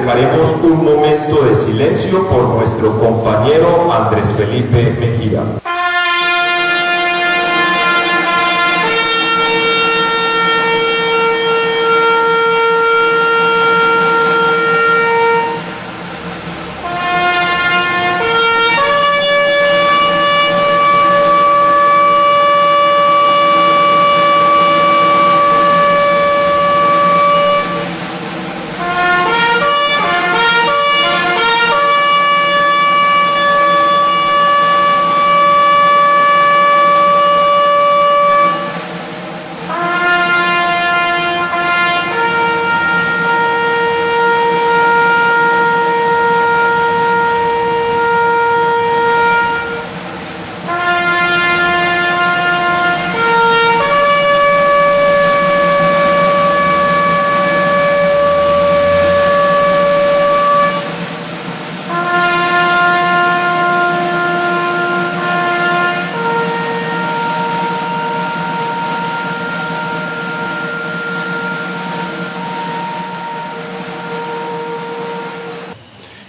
dejaremos un momento de silencio por nuestro compañero Andrés Felipe Mejía.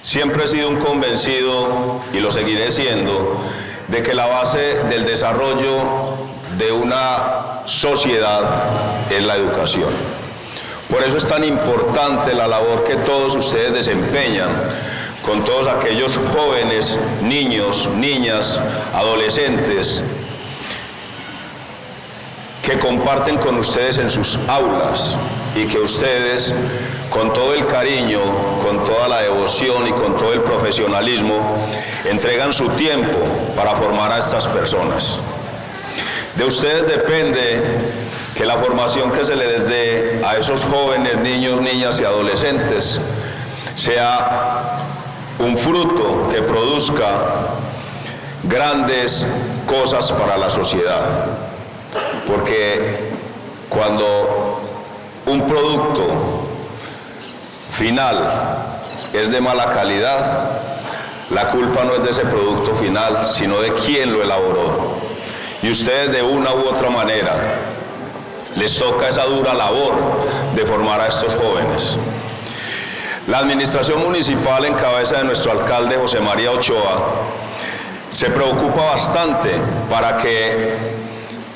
Siempre he sido un convencido, y lo seguiré siendo, de que la base del desarrollo de una sociedad es la educación. Por eso es tan importante la labor que todos ustedes desempeñan con todos aquellos jóvenes, niños, niñas, adolescentes que comparten con ustedes en sus aulas y que ustedes, con todo el cariño, con toda la devoción y con todo el profesionalismo, entregan su tiempo para formar a estas personas. De ustedes depende que la formación que se les dé a esos jóvenes, niños, niñas y adolescentes sea un fruto que produzca grandes cosas para la sociedad. Porque cuando un producto final es de mala calidad, la culpa no es de ese producto final, sino de quien lo elaboró. Y ustedes de una u otra manera les toca esa dura labor de formar a estos jóvenes. La administración municipal en cabeza de nuestro alcalde José María Ochoa se preocupa bastante para que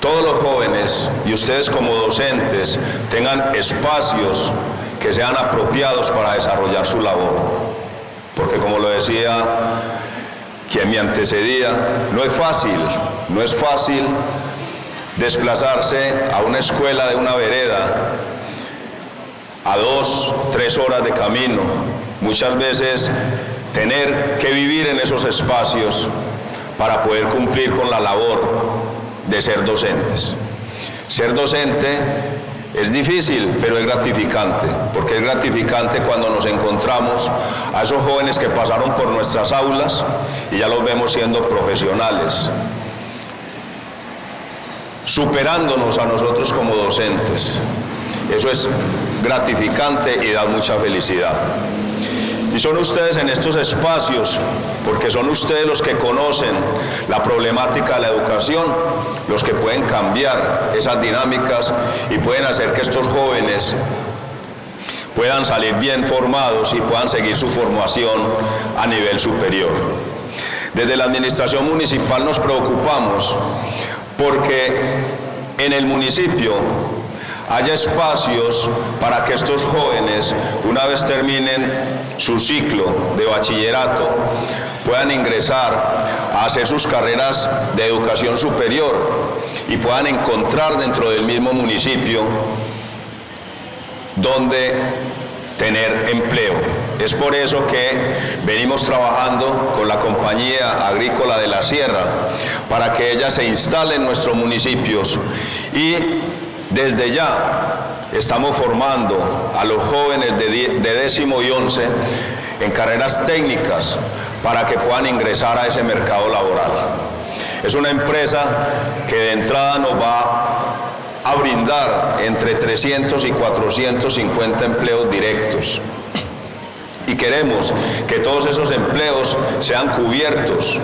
todos los jóvenes y ustedes como docentes tengan espacios que sean apropiados para desarrollar su labor. Porque como lo decía quien me antecedía, no es fácil desplazarse a una escuela de una vereda a 2, 3 horas de camino. Muchas veces tener que vivir en esos espacios para poder cumplir con la labor de ser docentes. Ser docente es difícil, pero es gratificante, porque es gratificante cuando nos encontramos a esos jóvenes que pasaron por nuestras aulas y ya los vemos siendo profesionales, superándonos a nosotros como docentes. Eso es gratificante y da mucha felicidad. Y son ustedes en estos espacios, porque son ustedes los que conocen la problemática de la educación, los que pueden cambiar esas dinámicas y pueden hacer que estos jóvenes puedan salir bien formados y puedan seguir su formación a nivel superior. Desde la administración municipal nos preocupamos porque en el municipio haya espacios para que estos jóvenes, una vez terminen su ciclo de bachillerato, puedan ingresar a hacer sus carreras de educación superior y puedan encontrar dentro del mismo municipio donde tener empleo. Es por eso que venimos trabajando con la Compañía Agrícola de la Sierra para que ella se instale en nuestros municipios y desde ya estamos formando a los jóvenes de 10º y 11 en carreras técnicas para que puedan ingresar a ese mercado laboral. Es una empresa que de entrada nos va a brindar entre 300 y 450 empleos directos. Y queremos que todos esos empleos sean cubiertos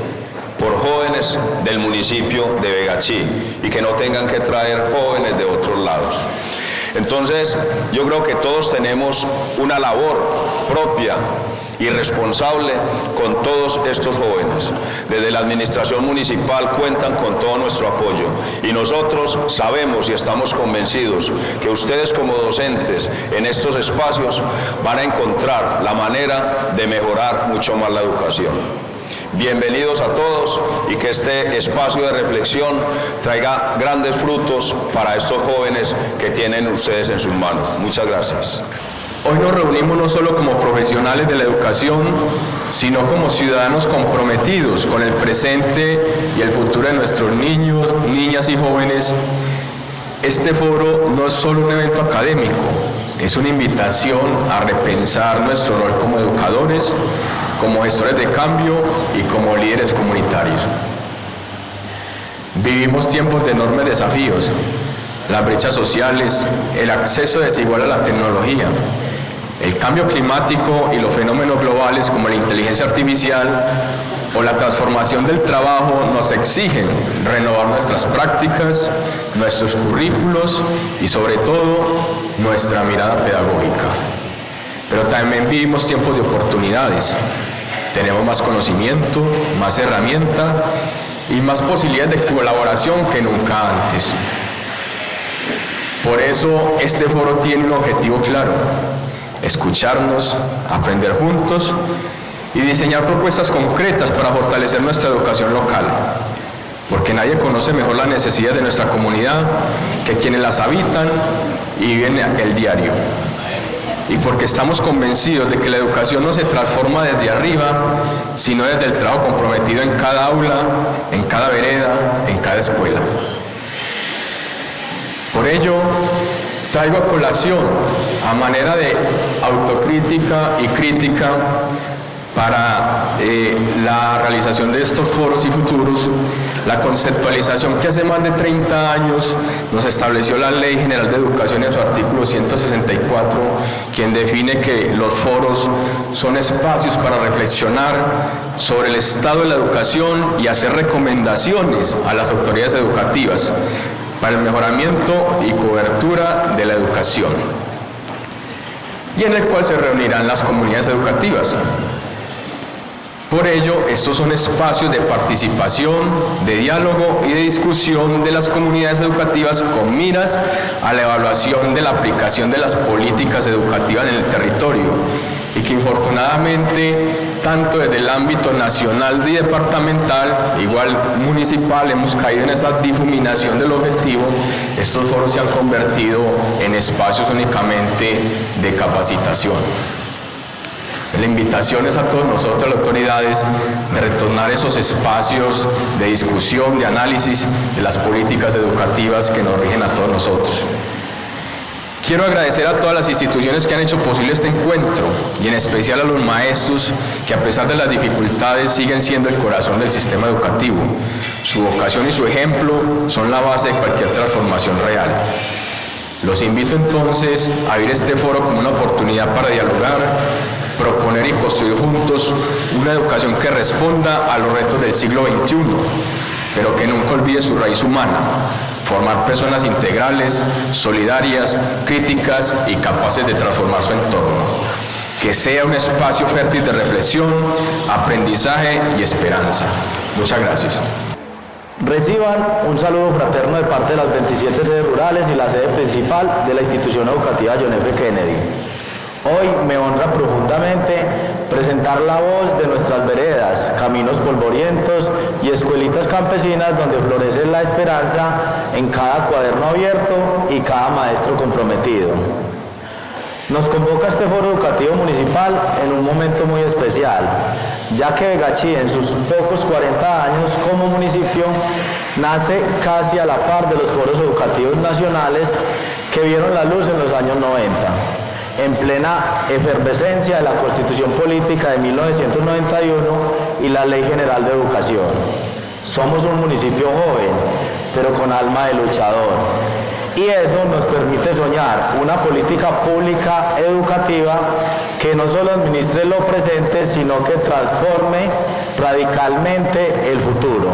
por jóvenes del municipio de Vegachí y que no tengan que traer jóvenes de otros lados. Entonces, yo creo que todos tenemos una labor propia y responsable con todos estos jóvenes. Desde la administración municipal cuentan con todo nuestro apoyo y nosotros sabemos y estamos convencidos que ustedes como docentes en estos espacios van a encontrar la manera de mejorar mucho más la educación. Bienvenidos a todos y que este espacio de reflexión traiga grandes frutos para estos jóvenes que tienen ustedes en sus manos. Muchas gracias. Hoy nos reunimos no solo como profesionales de la educación, sino como ciudadanos comprometidos con el presente y el futuro de nuestros niños, niñas y jóvenes. Este foro no es solo un evento académico, es una invitación a repensar nuestro rol como educadores, como gestores de cambio y como líderes comunitarios. Vivimos tiempos de enormes desafíos, las brechas sociales, el acceso desigual a la tecnología, el cambio climático y los fenómenos globales como la inteligencia artificial o la transformación del trabajo nos exigen renovar nuestras prácticas, nuestros currículos y sobre todo nuestra mirada pedagógica. Pero también vivimos tiempos de oportunidades. Tenemos más conocimiento, más herramientas y más posibilidades de colaboración que nunca antes. Por eso este foro tiene un objetivo claro: escucharnos, aprender juntos y diseñar propuestas concretas para fortalecer nuestra educación local, porque nadie conoce mejor las necesidades de nuestra comunidad que quienes las habitan y viven el diario. Y porque estamos convencidos de que la educación no se transforma desde arriba, sino desde el trabajo comprometido en cada aula, en cada vereda, en cada escuela. Por ello, traigo a colación, a manera de autocrítica y crítica para la realización de estos foros y futuros, la conceptualización que hace más de 30 años nos estableció la Ley General de Educación en su artículo 164, quien define que los foros son espacios para reflexionar sobre el estado de la educación y hacer recomendaciones a las autoridades educativas para el mejoramiento y cobertura de la educación, y en el cual se reunirán las comunidades educativas. Por ello, estos son espacios de participación, de diálogo y de discusión de las comunidades educativas con miras a la evaluación de la aplicación de las políticas educativas en el territorio, y que infortunadamente, tanto desde el ámbito nacional y departamental, igual municipal, hemos caído en esa difuminación del objetivo. Estos foros se han convertido en espacios únicamente de capacitación. La invitación es a todos nosotros, las autoridades, de retornar esos espacios de discusión, de análisis de las políticas educativas que nos rigen a todos nosotros. Quiero agradecer a todas las instituciones que han hecho posible este encuentro y en especial a los maestros que, a pesar de las dificultades, siguen siendo el corazón del sistema educativo. Su vocación y su ejemplo son la base de cualquier transformación real. Los invito entonces a ver este foro como una oportunidad para dialogar, proponer y construir juntos una educación que responda a los retos del siglo XXI, pero que nunca olvide su raíz humana: formar personas integrales, solidarias, críticas y capaces de transformar su entorno. Que sea un espacio fértil de reflexión, aprendizaje y esperanza. Muchas gracias. Reciban un saludo fraterno de parte de las 27 sedes rurales y la sede principal de la institución educativa John F. Kennedy. Hoy me honra profundamente presentar la voz de nuestras veredas, caminos polvorientos y escuelitas campesinas donde florece la esperanza en cada cuaderno abierto y cada maestro comprometido. Nos convoca este foro educativo municipal en un momento muy especial, ya que Begachí, en sus pocos 40 años como municipio, nace casi a la par de los foros educativos nacionales que vieron la luz en los años 90. En plena efervescencia de la Constitución Política de 1991 y la Ley General de Educación. Somos un municipio joven, pero con alma de luchador. Y eso nos permite soñar una política pública educativa que no solo administre lo presente, sino que transforme radicalmente el futuro.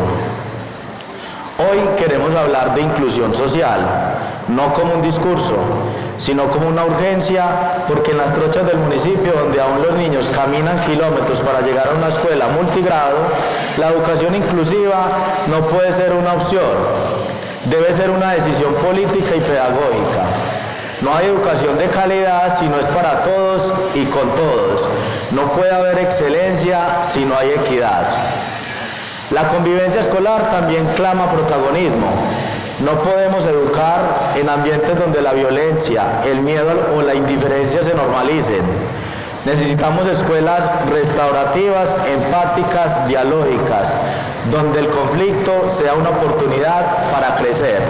Hoy queremos hablar de inclusión social, no como un discurso, sino como una urgencia, porque en las trochas del municipio, donde aún los niños caminan kilómetros para llegar a una escuela multigrado, la educación inclusiva no puede ser una opción, debe ser una decisión política y pedagógica. No hay educación de calidad si no es para todos y con todos. No puede haber excelencia si no hay equidad. La convivencia escolar también clama protagonismo. No podemos educar en ambientes donde la violencia, el miedo o la indiferencia se normalicen. Necesitamos escuelas restaurativas, empáticas, dialógicas, donde el conflicto sea una oportunidad para crecer.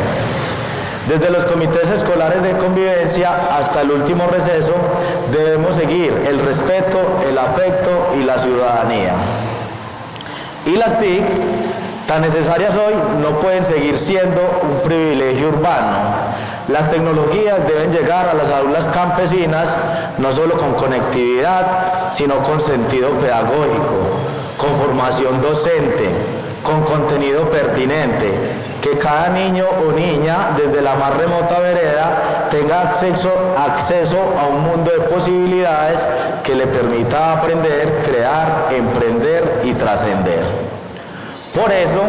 Desde los comités escolares de convivencia hasta el último receso, debemos seguir el respeto, el afecto y la ciudadanía. Y las TIC, tan necesarias hoy, no pueden seguir siendo un privilegio urbano. Las tecnologías deben llegar a las aulas campesinas, no solo con conectividad, sino con sentido pedagógico, con formación docente, con contenido pertinente, que cada niño o niña, desde la más remota vereda, tenga acceso a un mundo de posibilidades que le permita aprender, crear, emprender y trascender. Por eso,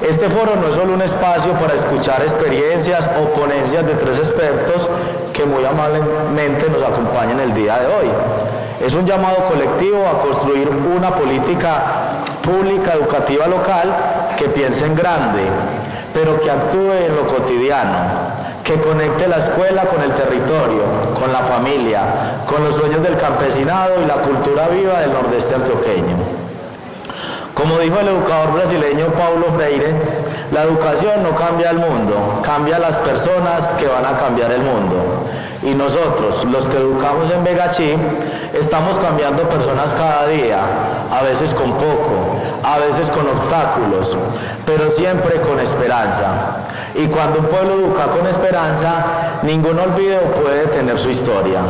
este foro no es solo un espacio para escuchar experiencias o ponencias de 3 expertos que muy amablemente nos acompañan el día de hoy. Es un llamado colectivo a construir una política pública educativa local que piense en grande, pero que actúe en lo cotidiano, que conecte la escuela con el territorio, con la familia, con los sueños del campesinado y la cultura viva del nordeste antioqueño. Como dijo el educador brasileño Paulo Freire, la educación no cambia el mundo, cambia las personas que van a cambiar el mundo. Y nosotros, los que educamos en Vegachí, estamos cambiando personas cada día, a veces con poco, a veces con obstáculos, pero siempre con esperanza. Y cuando un pueblo educa con esperanza, ningún olvido puede detener su historia.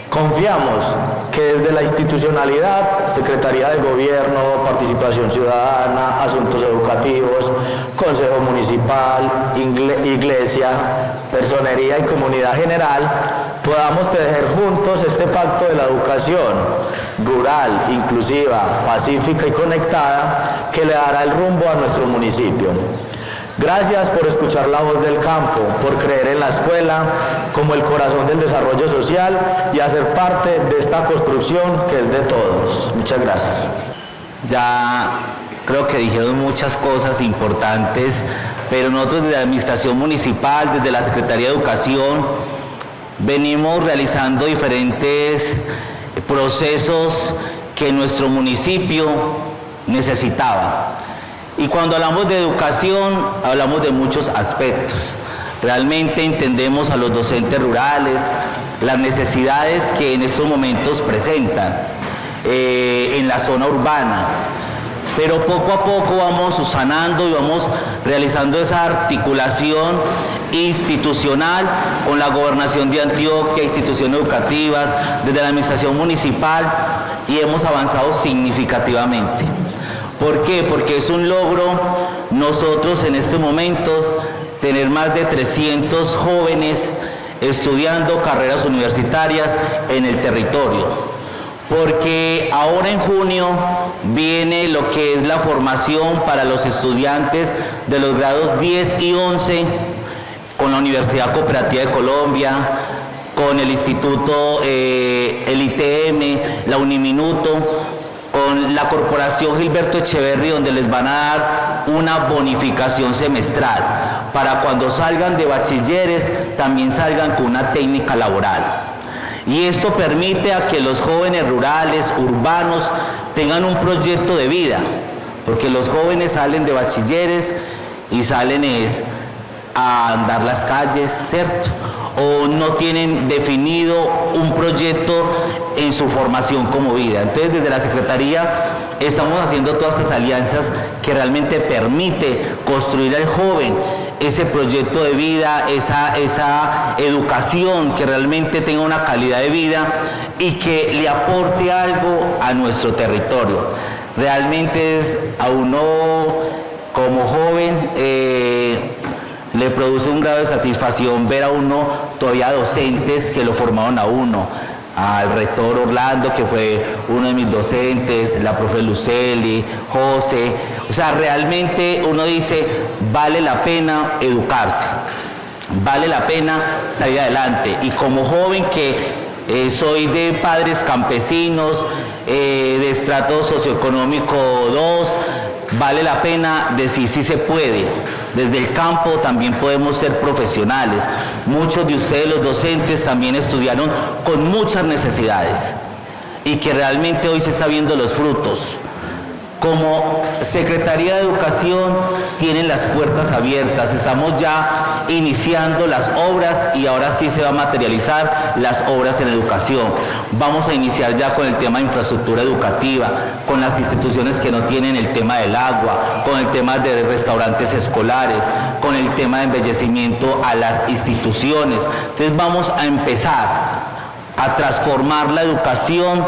Confiamos que desde la institucionalidad, Secretaría de Gobierno, Participación Ciudadana, Asuntos Educativos, Consejo Municipal, Iglesia, Personería y Comunidad General, podamos tejer juntos este pacto de la educación rural, inclusiva, pacífica y conectada que le dará el rumbo a nuestro municipio. Gracias por escuchar la voz del campo, por creer en la escuela como el corazón del desarrollo social y hacer parte de esta construcción que es de todos. Muchas gracias. Ya creo que dijeron muchas cosas importantes, pero nosotros desde la Administración Municipal, desde la Secretaría de Educación, venimos realizando diferentes procesos que nuestro municipio necesitaba. Y cuando hablamos de educación, hablamos de muchos aspectos. Realmente entendemos a los docentes rurales, las necesidades que en estos momentos presentan en la zona urbana. Pero poco a poco vamos sanando y vamos realizando esa articulación institucional con la Gobernación de Antioquia, instituciones educativas, desde la Administración Municipal, y hemos avanzado significativamente. ¿Por qué? Porque es un logro nosotros en este momento tener más de 300 jóvenes estudiando carreras universitarias en el territorio. Porque ahora en junio viene lo que es la formación para los estudiantes de los grados 10 y 11 con la Universidad Cooperativa de Colombia, con el Instituto, el ITM, la Uniminuto, con la Corporación Gilberto Echeverry, donde les van a dar una bonificación semestral para cuando salgan de bachilleres también salgan con una técnica laboral. Y esto permite a que los jóvenes rurales, urbanos, tengan un proyecto de vida, porque los jóvenes salen de bachilleres y salen a andar las calles, ¿cierto? O no tienen definido un proyecto en su formación como vida. Entonces, desde la Secretaría estamos haciendo todas estas alianzas que realmente permite construir al joven ese proyecto de vida, esa educación que realmente tenga una calidad de vida y que le aporte algo a nuestro territorio. Realmente es a uno como joven le produce un grado de satisfacción ver a uno todavía docentes que lo formaron a uno, al rector Orlando, que fue uno de mis docentes, la profe Luceli, José. O sea, realmente uno dice, vale la pena educarse, vale la pena salir adelante. Y como joven que soy de padres campesinos, de estrato socioeconómico 2, vale la pena decir si se puede. Desde el campo también podemos ser profesionales. Muchos de ustedes, los docentes, también estudiaron con muchas necesidades y que realmente hoy se está viendo los frutos. Como Secretaría de Educación tienen las puertas abiertas, estamos ya iniciando las obras y ahora sí se va a materializar las obras en educación. Vamos a iniciar ya con el tema de infraestructura educativa, con las instituciones que no tienen el tema del agua, con el tema de restaurantes escolares, con el tema de embellecimiento a las instituciones. Entonces vamos a empezar a transformar la educación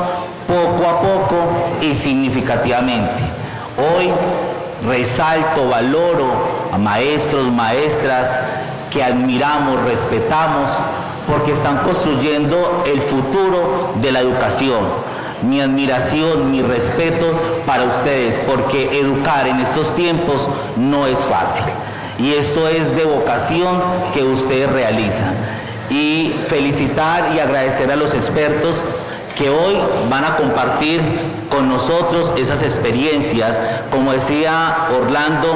poco a poco y significativamente. Hoy resalto, valoro a maestros, maestras que admiramos, respetamos, porque están construyendo el futuro de la educación. Mi admiración, mi respeto para ustedes, porque educar en estos tiempos no es fácil. Y esto es de vocación que ustedes realizan. Y felicitar y agradecer a los expertos que hoy van a compartir con nosotros esas experiencias. Como decía Orlando,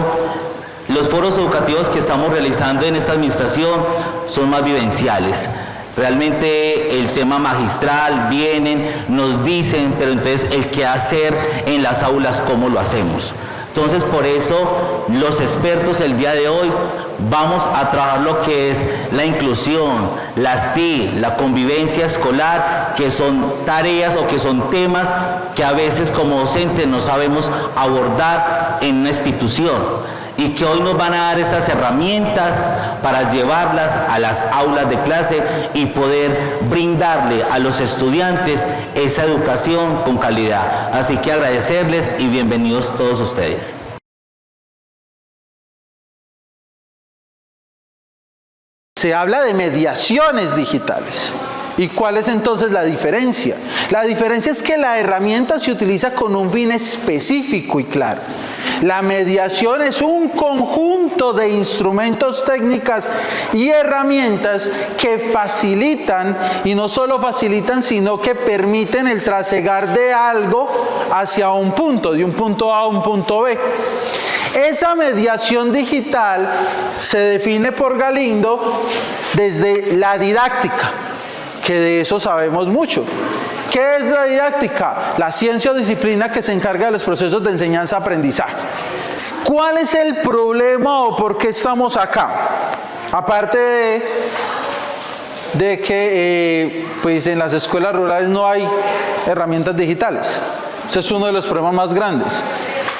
los foros educativos que estamos realizando en esta administración son más vivenciales. Realmente el tema magistral, vienen, nos dicen, pero entonces el qué hacer en las aulas, cómo lo hacemos. Entonces, por eso, los expertos el día de hoy vamos a trabajar lo que es la inclusión, las TIC, la convivencia escolar, que son tareas o que son temas que a veces como docentes no sabemos abordar en una institución y que hoy nos van a dar esas herramientas para llevarlas a las aulas de clase y poder brindarle a los estudiantes esa educación con calidad. Así que agradecerles y bienvenidos todos ustedes. Se habla de mediaciones digitales. ¿Y cuál es entonces la diferencia? La diferencia es que la herramienta se utiliza con un fin específico y claro. La mediación es un conjunto de instrumentos, técnicas y herramientas que facilitan, y no solo facilitan, sino que permiten el trasegar de algo hacia un punto, de un punto A a un punto B. Esa mediación digital se define por Galindo desde la didáctica, que de eso sabemos mucho. ¿Qué es la didáctica? La ciencia o disciplina que se encarga de los procesos de enseñanza-aprendizaje. ¿Cuál es el problema o por qué estamos acá? Aparte de que pues en las escuelas rurales no hay herramientas digitales. Ese es uno de los problemas más grandes.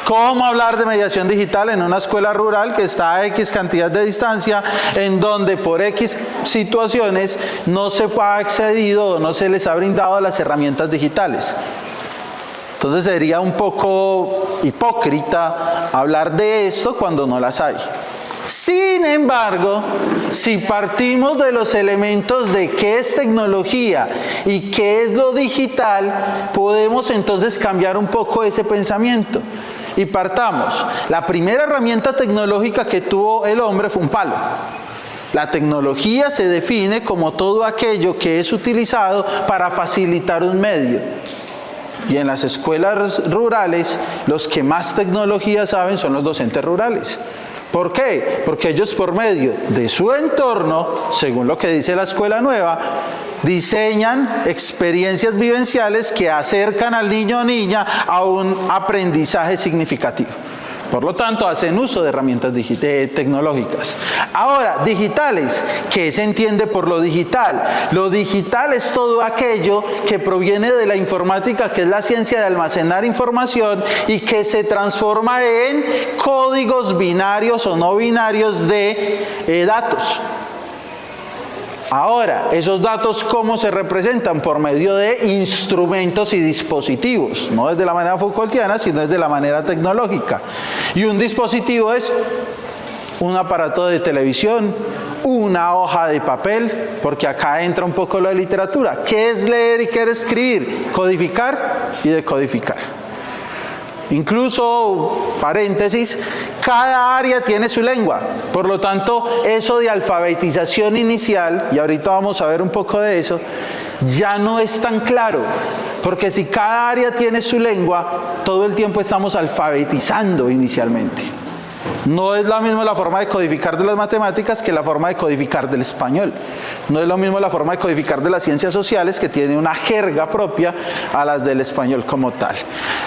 ¿Cómo hablar de mediación digital en una escuela rural que está a X cantidad de distancia, en donde por X situaciones no se ha accedido o no se les ha brindado las herramientas digitales? Entonces sería un poco hipócrita hablar de esto cuando no las hay. Sin embargo, si partimos de los elementos de qué es tecnología y qué es lo digital, podemos entonces cambiar un poco ese pensamiento. Y partamos. La primera herramienta tecnológica que tuvo el hombre fue un palo. La tecnología se define como todo aquello que es utilizado para facilitar un medio. Y en las escuelas rurales, los que más tecnología saben son los docentes rurales. ¿Por qué? Porque ellos por medio de su entorno, según lo que dice la escuela nueva, diseñan experiencias vivenciales que acercan al niño o niña a un aprendizaje significativo. Por lo tanto, hacen uso de herramientas tecnológicas. Ahora, digitales. ¿Qué se entiende por lo digital? Lo digital es todo aquello que proviene de la informática, que es la ciencia de almacenar información y que se transforma en códigos binarios o no binarios de datos. Ahora, esos datos, ¿cómo se representan? Por medio de instrumentos y dispositivos, no desde la manera Foucaultiana, sino desde la manera tecnológica. Y un dispositivo es un aparato de televisión, una hoja de papel, porque acá entra un poco lo de literatura. ¿Qué es leer y qué es escribir? Codificar y decodificar. Incluso, paréntesis, cada área tiene su lengua. Por lo tanto, eso de alfabetización inicial, y ahorita vamos a ver un poco de eso, ya no es tan claro. Porque si cada área tiene su lengua, todo el tiempo estamos alfabetizando inicialmente. No es la misma la forma de codificar de las matemáticas que la forma de codificar del español. No es lo mismo la forma de codificar de las ciencias sociales, que tiene una jerga propia a las del español como tal.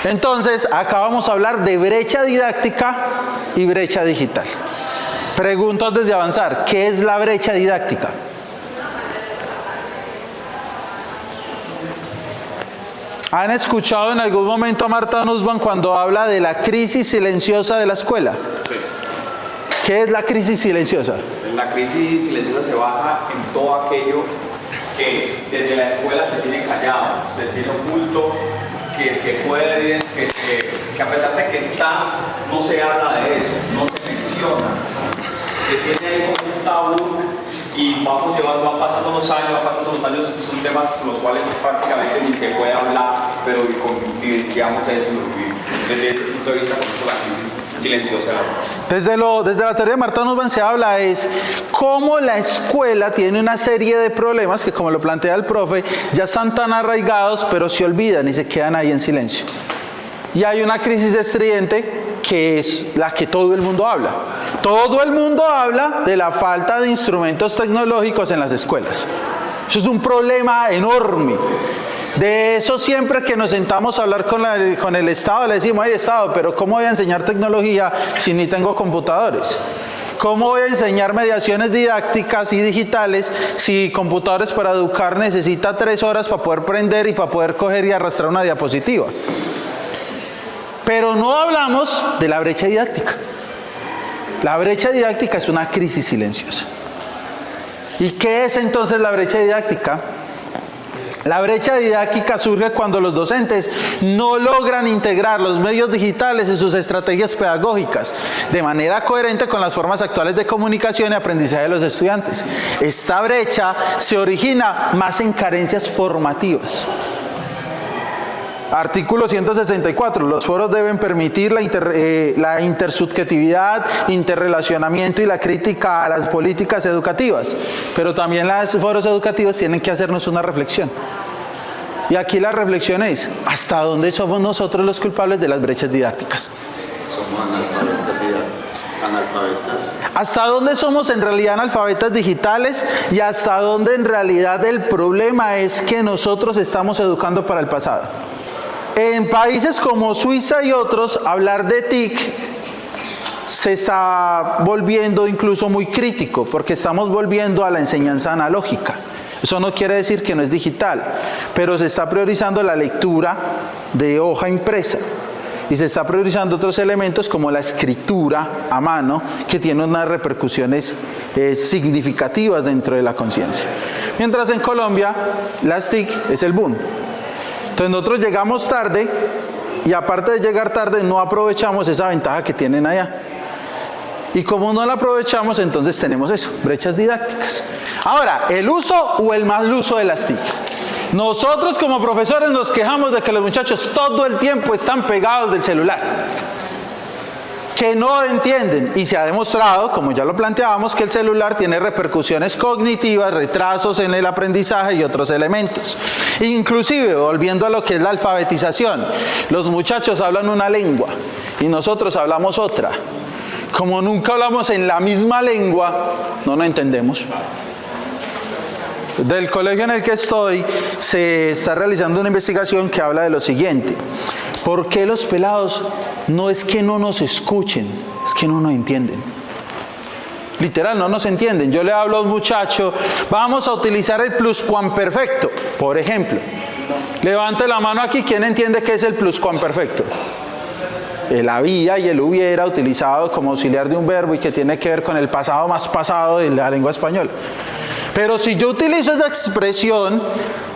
Entonces, acá vamos a hablar de brecha didáctica y brecha digital. Pregunto antes de avanzar, ¿qué es la brecha didáctica? ¿Han escuchado en algún momento a Marta Nussbaum cuando habla de la crisis silenciosa de la escuela? Sí. ¿Qué es la crisis silenciosa? La crisis silenciosa se basa en todo aquello que desde la escuela se tiene callado, se tiene oculto, que se puede, que a pesar de que está, no se habla de eso, no se menciona. Se tiene ahí como un tabú y van pasando los años, son temas los cuales prácticamente ni se puede hablar, pero vivenciamos eso desde ese punto de vista, con la crisis silenciosa. Desde la teoría de Marta Nussbaum se habla es cómo la escuela tiene una serie de problemas que, como lo plantea el profe, ya están tan arraigados, pero se olvidan y se quedan ahí en silencio. Y hay una crisis estridente que es la que todo el mundo habla. Todo el mundo habla de la falta de instrumentos tecnológicos en las escuelas. Eso es un problema enorme. De eso siempre que nos sentamos a hablar con el Estado, le decimos, ay Estado, pero ¿cómo voy a enseñar tecnología si ni tengo computadores? ¿Cómo voy a enseñar mediaciones didácticas y digitales si computadores para educar necesita 3 horas para poder prender y para poder coger y arrastrar una diapositiva? Pero no hablamos de la brecha didáctica. La brecha didáctica es una crisis silenciosa. ¿Y qué es entonces la brecha didáctica? La brecha didáctica surge cuando los docentes no logran integrar los medios digitales en sus estrategias pedagógicas de manera coherente con las formas actuales de comunicación y aprendizaje de los estudiantes. Esta brecha se origina más en carencias formativas. Artículo 164. Los foros deben permitir la intersubjetividad, interrelacionamiento y la crítica a las políticas educativas. Pero también los foros educativos tienen que hacernos una reflexión. Y aquí la reflexión es, ¿hasta dónde somos nosotros los culpables de las brechas didácticas? Somos analfabetas. ¿Hasta dónde somos en realidad analfabetas digitales? Y hasta dónde en realidad el problema es que nosotros estamos educando para el pasado. En países como Suiza y otros, hablar de TIC se está volviendo incluso muy crítico, porque estamos volviendo a la enseñanza analógica. Eso no quiere decir que no es digital, pero se está priorizando la lectura de hoja impresa y se está priorizando otros elementos como la escritura a mano, que tiene unas repercusiones significativas dentro de la conciencia. Mientras en Colombia, las TIC es el boom. Entonces nosotros llegamos tarde y aparte de llegar tarde no aprovechamos esa ventaja que tienen allá. Y como no la aprovechamos, entonces tenemos eso, brechas didácticas. Ahora, el uso o el mal uso de las TIC. Nosotros como profesores nos quejamos de que los muchachos todo el tiempo están pegados del celular, que no entienden, y se ha demostrado, como ya lo planteábamos, que el celular tiene repercusiones cognitivas, retrasos en el aprendizaje y otros elementos. Inclusive, volviendo a lo que es la alfabetización, los muchachos hablan una lengua y nosotros hablamos otra. Como nunca hablamos en la misma lengua, no nos entendemos. Del colegio en el que estoy, se está realizando una investigación que habla de lo siguiente. ¿Por qué los pelados no es que no nos escuchen, es que no nos entienden? Literal, no nos entienden. Yo le hablo a un muchacho, vamos a utilizar el pluscuamperfecto, por ejemplo. Levante la mano aquí, ¿quién entiende qué es el pluscuamperfecto? El había y el hubiera utilizado como auxiliar de un verbo y que tiene que ver con el pasado más pasado de la lengua española. Pero si yo utilizo esa expresión,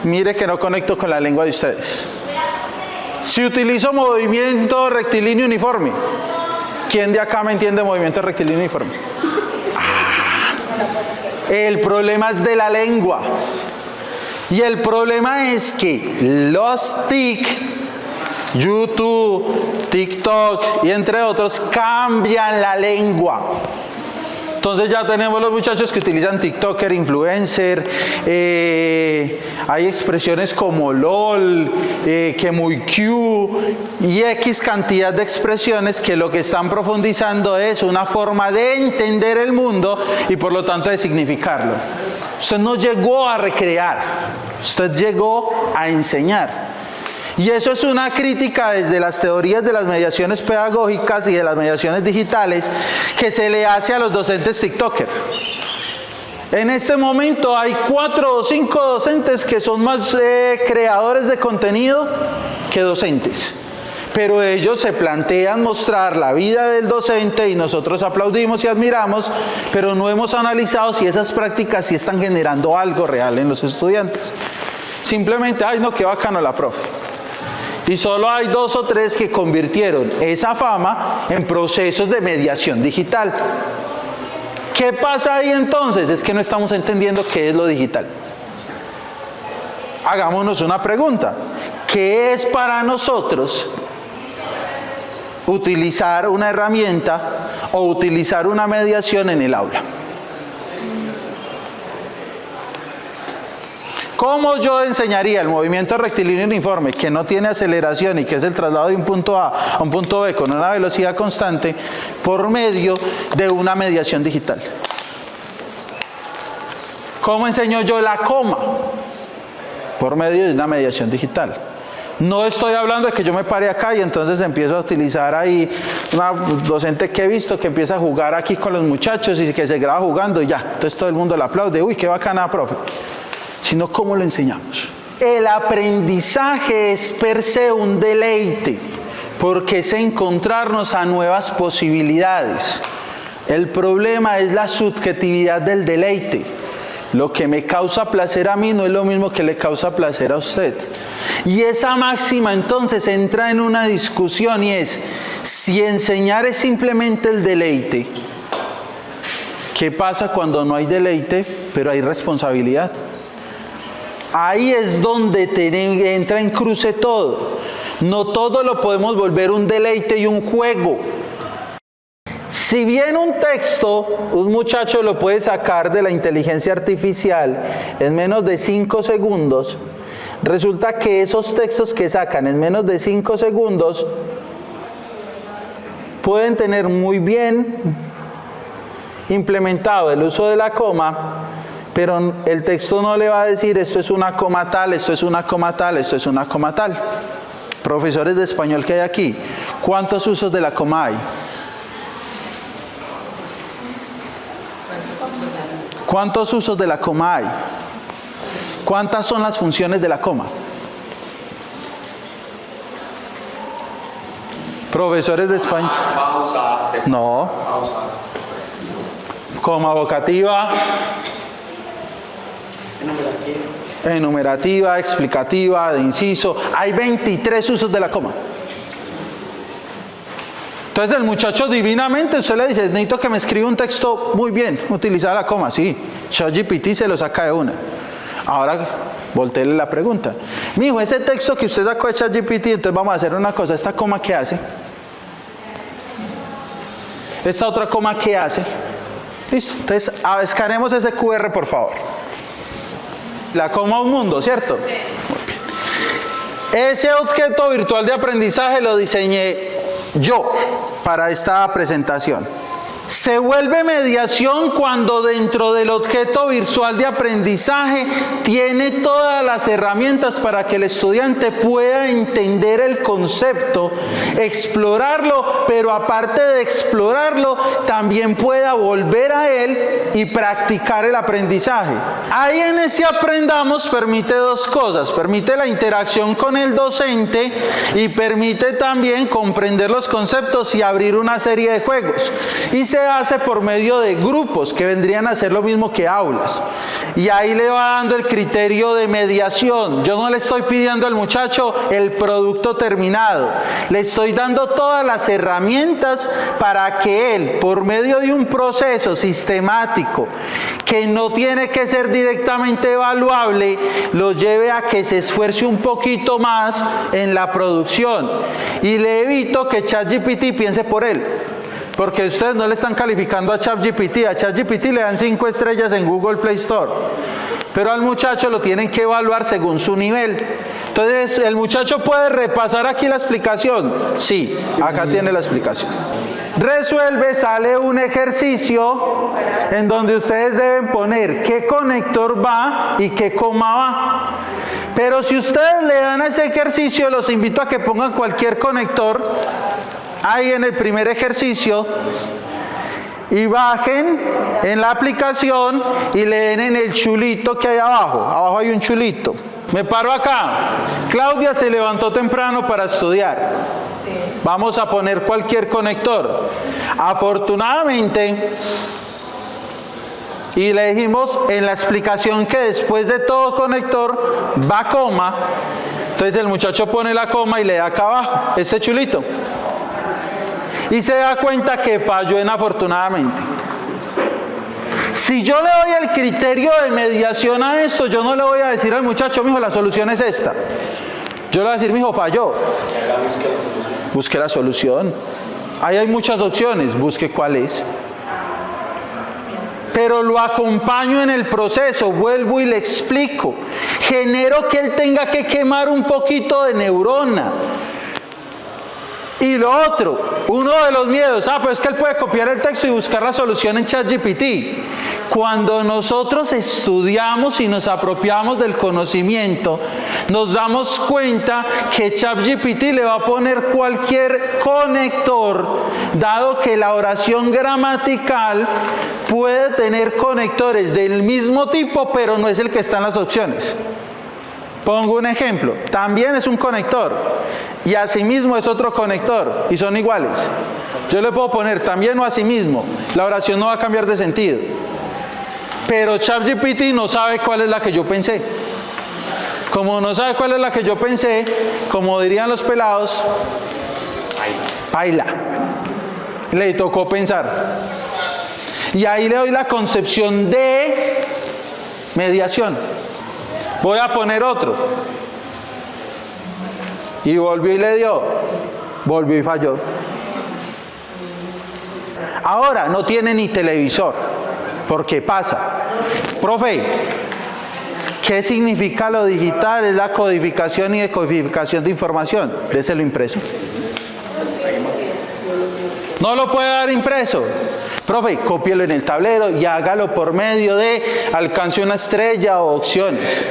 mire que no conecto con la lengua de ustedes. Si utilizo movimiento rectilíneo uniforme, ¿quién de acá me entiende movimiento rectilíneo uniforme? El problema es de la lengua. Y el problema es que los TIC, YouTube, TikTok y entre otros cambian la lengua. Entonces ya tenemos los muchachos que utilizan TikToker, influencer, hay expresiones como LOL, que muy Q y X cantidad de expresiones que lo que están profundizando es una forma de entender el mundo y por lo tanto de significarlo. Usted no llegó a recrear, usted llegó a enseñar. Y eso es una crítica desde las teorías de las mediaciones pedagógicas y de las mediaciones digitales que se le hace a los docentes TikToker. En este momento hay 4 o 5 docentes que son más creadores de contenido que docentes. Pero ellos se plantean mostrar la vida del docente y nosotros aplaudimos y admiramos, pero no hemos analizado si esas prácticas sí están generando algo real en los estudiantes. Simplemente, ay no, qué bacano la profe. Y solo hay 2 o 3 que convirtieron esa fama en procesos de mediación digital. ¿Qué pasa ahí entonces? Es que no estamos entendiendo qué es lo digital. Hagámonos una pregunta. ¿Qué es para nosotros utilizar una herramienta o utilizar una mediación en el aula? ¿Cómo yo enseñaría el movimiento rectilíneo uniforme que no tiene aceleración y que es el traslado de un punto A a un punto B con una velocidad constante por medio de una mediación digital? ¿Cómo enseño yo la coma? Por medio de una mediación digital. No estoy hablando de que yo me pare acá y entonces empiezo a utilizar ahí una docente que he visto que empieza a jugar aquí con los muchachos y que se graba jugando y ya. Entonces todo el mundo le aplaude. Uy, qué bacana, profe. Sino cómo lo enseñamos. El aprendizaje es per se un deleite, porque es encontrarnos a nuevas posibilidades. El problema es la subjetividad del deleite. Lo que me causa placer a mí no es lo mismo que le causa placer a usted. Y esa máxima entonces entra en una discusión y es, si enseñar es simplemente el deleite, ¿qué pasa cuando no hay deleite, pero hay responsabilidad? Ahí es donde entra en cruce todo. No todo lo podemos volver un deleite y un juego. Si bien un texto, un muchacho lo puede sacar de la inteligencia artificial en menos de 5 segundos, resulta que esos textos que sacan en menos de 5 segundos pueden tener muy bien implementado el uso de la coma, pero el texto no le va a decir esto es una coma tal, esto es una coma tal, esto es una coma tal. Profesores de español que hay aquí, ¿cuántos usos de la coma hay? ¿Cuántos usos de la coma hay? ¿Cuántas son las funciones de la coma? Profesores de español. No. Coma vocativa. Enumerativa, explicativa, de inciso. Hay 23 usos de la coma. Entonces el muchacho divinamente, usted le dice, necesito que me escriba un texto muy bien, utilizar la coma. Sí, ChatGPT se lo saca de una. Ahora, voltéele la pregunta. Mijo, ese texto que usted sacó de ChatGPT, entonces vamos a hacer una cosa. ¿Esta coma qué hace? ¿Esta otra coma qué hace? Listo. Entonces, escaneemos ese QR, por favor. La coma un mundo, ¿cierto? Sí. Muy bien. Ese objeto virtual de aprendizaje lo diseñé yo para esta presentación. Se vuelve mediación cuando dentro del objeto virtual de aprendizaje tiene todas las herramientas para que el estudiante pueda entender el concepto, explorarlo, pero aparte de explorarlo, también pueda volver a él y practicar el aprendizaje. Ahí en ese aprendamos permite 2 cosas. Permite la interacción con el docente y permite también comprender los conceptos y abrir una serie de juegos. Y se se hace por medio de grupos que vendrían a ser lo mismo que aulas. Y ahí le va dando el criterio de mediación. Yo no le estoy pidiendo al muchacho el producto terminado. Le estoy dando todas las herramientas para que él, por medio de un proceso sistemático que no tiene que ser directamente evaluable, lo lleve a que se esfuerce un poquito más en la producción. Y le evito que ChatGPT piense por él. Porque ustedes no le están calificando a ChatGPT. A ChatGPT le dan 5 estrellas en Google Play Store. Pero al muchacho lo tienen que evaluar según su nivel. Entonces, ¿el muchacho puede repasar aquí la explicación? Sí, acá tiene la explicación. Resuelve, sale un ejercicio en donde ustedes deben poner qué conector va y qué coma va. Pero si ustedes le dan a ese ejercicio, los invito a que pongan cualquier conector ahí en el primer ejercicio y bajen en la aplicación y le den en el chulito que hay abajo. Abajo hay un chulito. Me paro acá. Claudia se levantó temprano para estudiar. Vamos a poner cualquier conector. Afortunadamente, y le dijimos en la explicación que después de todo conector va coma. Entonces el muchacho pone la coma y le da acá abajo, este chulito. Y se da cuenta que falló en afortunadamente. Si yo le doy el criterio de mediación a esto, yo no le voy a decir al muchacho, mijo, la solución es esta. Yo le voy a decir, mijo, falló. Busque la solución. Ahí hay muchas opciones, busque cuál es. Pero lo acompaño en el proceso, vuelvo y le explico. Genero que él tenga que quemar un poquito de neurona. Y lo otro, uno de los miedos, pues es que él puede copiar el texto y buscar la solución en ChatGPT. Cuando nosotros estudiamos y nos apropiamos del conocimiento, nos damos cuenta que ChatGPT le va a poner cualquier conector, dado que la oración gramatical puede tener conectores del mismo tipo, pero no es el que está en las opciones. Pongo un ejemplo, también es un conector y asimismo es otro conector y son iguales. Yo le puedo poner también o asimismo, la oración no va a cambiar de sentido. Pero ChatGPT no sabe cuál es la que yo pensé. Como no sabe cuál es la que yo pensé, como dirían los pelados, baila. Le tocó pensar. Y ahí le doy la concepción de mediación. Voy a poner otro. Y volvió y le dio. Volvió y falló. Ahora no tiene ni televisor. ¿Por qué pasa? Profe, ¿qué significa lo digital? Es la codificación y decodificación de información. Déselo impreso. No lo puede dar impreso. Profe, cópielo en el tablero y hágalo por medio de alcance una estrella o opciones.